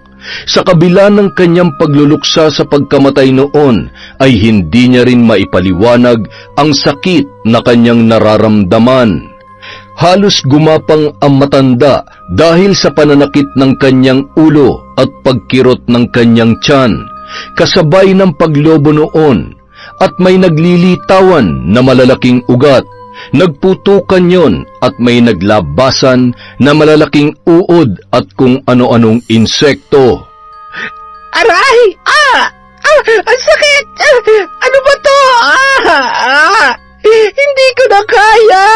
Sa kabila ng kanyang pagluluksa sa pagkamatay noon, ay hindi niya rin maipaliwanag ang sakit na kanyang nararamdaman. Halos gumapang ang matanda dahil sa pananakit ng kanyang ulo at pagkirot ng kanyang tiyan, kasabay ng paglobo noon, at may naglilitawan na malalaking ugat. Nagputukan yon at may naglabasan na malalaking uod at kung ano-anong insekto. Aray! Ang sakit! Ano ba to? Hindi ko na kaya!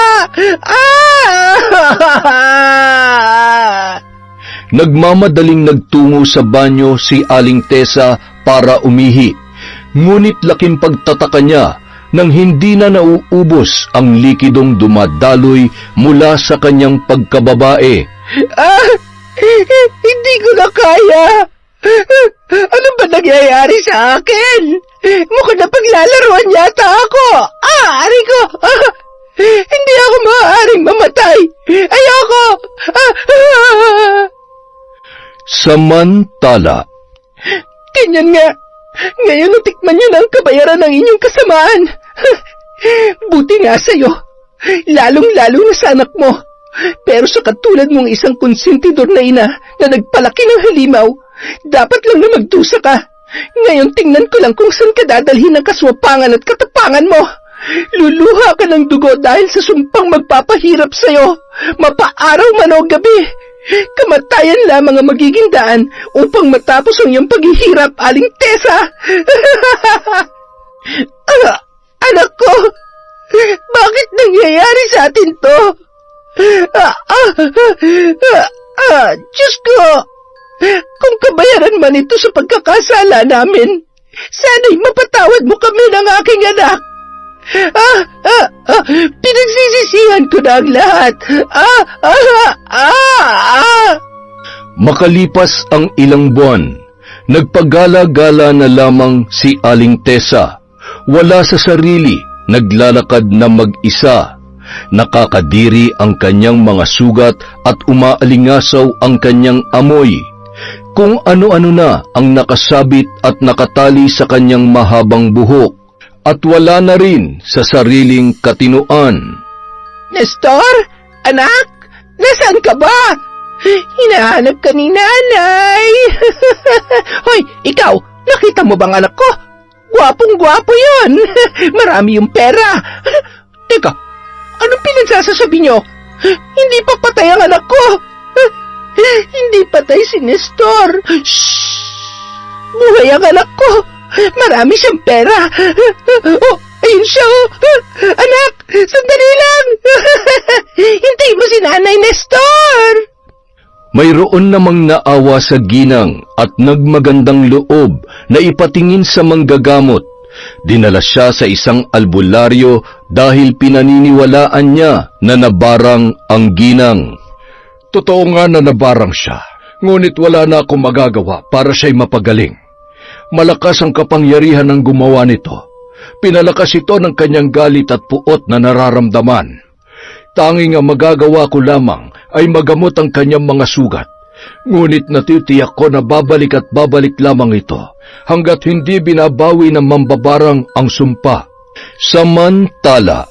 Nagmamadaling nagtungo sa banyo si Aling Tessa para umihi, ngunit laking pagtataka niya nang hindi na nauubos ang likidong dumadaloy mula sa kanyang pagkababae. Hindi ko na kaya. Ano ba nangyayari sa akin? Mukhang napaglalaroan yata ako. Ari ko. Hindi ako maaaring mamatay. Ayoko. Samantala, ganyan nga. Ngayon natikman niyo na ang kabayaran ng inyong kasamaan. Buti nga sa'yo. Lalong-lalo na sa anak mo. Pero sa katulad mong isang konsentidor na ina na nagpalaki ng halimaw, dapat lang na magdusa ka. Ngayon tingnan ko lang kung saan ka dadalhin ng kaswapangan at katapangan mo. Luluha ka ng dugo dahil sa sumpang magpapahirap sa'yo, mapaaraw man o gabi. Kamatayan lamang ang magiging daan upang matapos ang iyong paghihirap, Aling Tessa. Anak ko, bakit nangyayari sa atin to? Diyos ko, kung kabayaran man ito sa pagkakasala namin, sana'y mapatawad mo kami ng aking anak. Pinagsisisihan ko na ang lahat. Makalipas ang ilang buwan, nagpagala-gala na lamang si Aling Tessa. Wala sa sarili, naglalakad na mag-isa. Nakakadiri ang kanyang mga sugat at umaalingasaw ang kanyang amoy. Kung ano-ano na ang nakasabit at nakatali sa kanyang mahabang buhok. At wala na rin sa sariling katinuan. Nestor? Anak? Nasaan ka ba? Hinahanap ka ni Nanay. Hoy, ikaw, nakita mo bang anak ko? Gwapong-gwapo yun. Marami yung pera. Teka, anong pinagsasasabi nyo? Hindi pa patay ang anak ko. Hindi patay si Nestor. Shhh! Buhay ang anak ko. Marami siyang pera. Oh, ayun siya. Oh. Anak, sandali lang. Hintayin mo si Nanay Nestor. Mayroon namang naawa sa ginang at nagmagandang loob na ipatingin sa manggagamot. Dinala siya sa isang albularyo dahil pinaniniwalaan niya na nabarang ang ginang. Totoo nga na nabarang siya, ngunit wala na akong magagawa para siya'y mapagaling. Malakas ang kapangyarihan ng gumawa nito. Pinalakas ito ng kanyang galit at puot na nararamdaman. Tanging ang magagawa ko lamang ay magamot ang kanyang mga sugat. Ngunit natitiyak ko na babalik at babalik lamang ito hanggat hindi binabawi ng mambabarang ang sumpa. Samantala,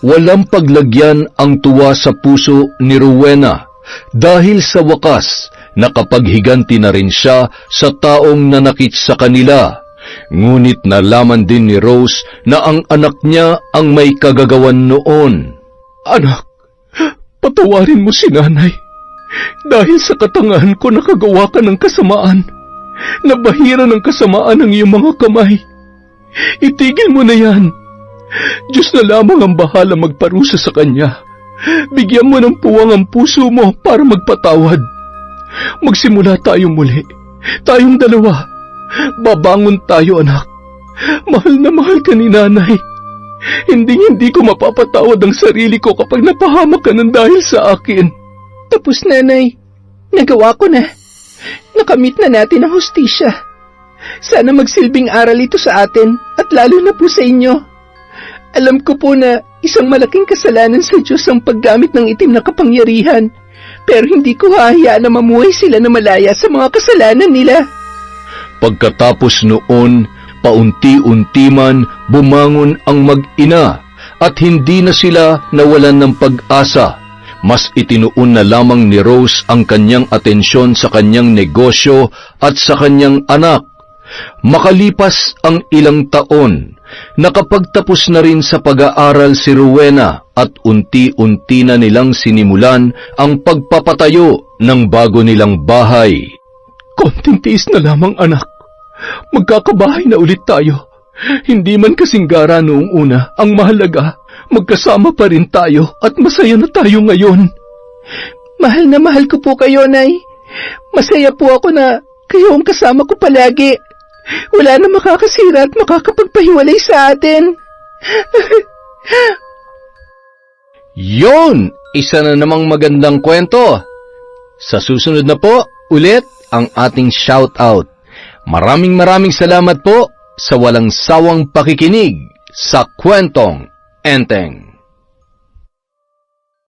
walang paglagyan ang tuwa sa puso ni Rowena dahil sa wakas nakapaghiganti na rin siya sa taong nanakit sa kanila. Ngunit nalaman din ni Rose na ang anak niya ang may kagagawan noon. Anak, patawarin mo si nanay. Dahil sa katangahan ko nakagawa ka ng kasamaan. Nabahira ng kasamaan ang iyong mga kamay. Itigil mo na yan. Diyos na lamang ang bahala magparusa sa kanya. Bigyan mo ng puwang ang puso mo para magpatawad. Magsimula tayo muli. Tayong dalawa. Babangon tayo, anak. Mahal na mahal ka ni nanay. Hindi ko mapapatawad ang sarili ko kapag napahamak ka ng dahil sa akin. Tapos, nanay. Nagawa ko na. Nakamit na natin ang hustisya. Sana magsilbing aral ito sa atin at lalo na po sa inyo. Alam ko po na isang malaking kasalanan sa Diyos ang paggamit ng itim na kapangyarihan. Pero hindi ko hahayaan na mamuhay sila na malaya sa mga kasalanan nila. Pagkatapos noon, paunti-unti man bumangon ang mag-ina at hindi na sila nawalan ng pag-asa. Mas itinuon na lamang ni Rose ang kanyang atensyon sa kanyang negosyo at sa kanyang anak. Makalipas ang ilang taon, nakapagtapos na rin sa pag-aaral si Rowena at unti-unti na nilang sinimulan ang pagpapatayo ng bago nilang bahay. Konting tiis na lamang, anak. Magkakabahay na ulit tayo. Hindi man kasing gara noong una. Ang mahalaga, magkasama pa rin tayo at masaya na tayo ngayon. Mahal na mahal ko po kayo, Nay. Masaya po ako na kayo ang kasama ko palagi. Wala na makakasira at makakapagpahiwalay sa atin. Yon! Isa na namang magandang kwento. Sa susunod na po, ulit ang ating shout-out. Maraming salamat po sa walang sawang pakikinig sa Kwentong Enteng.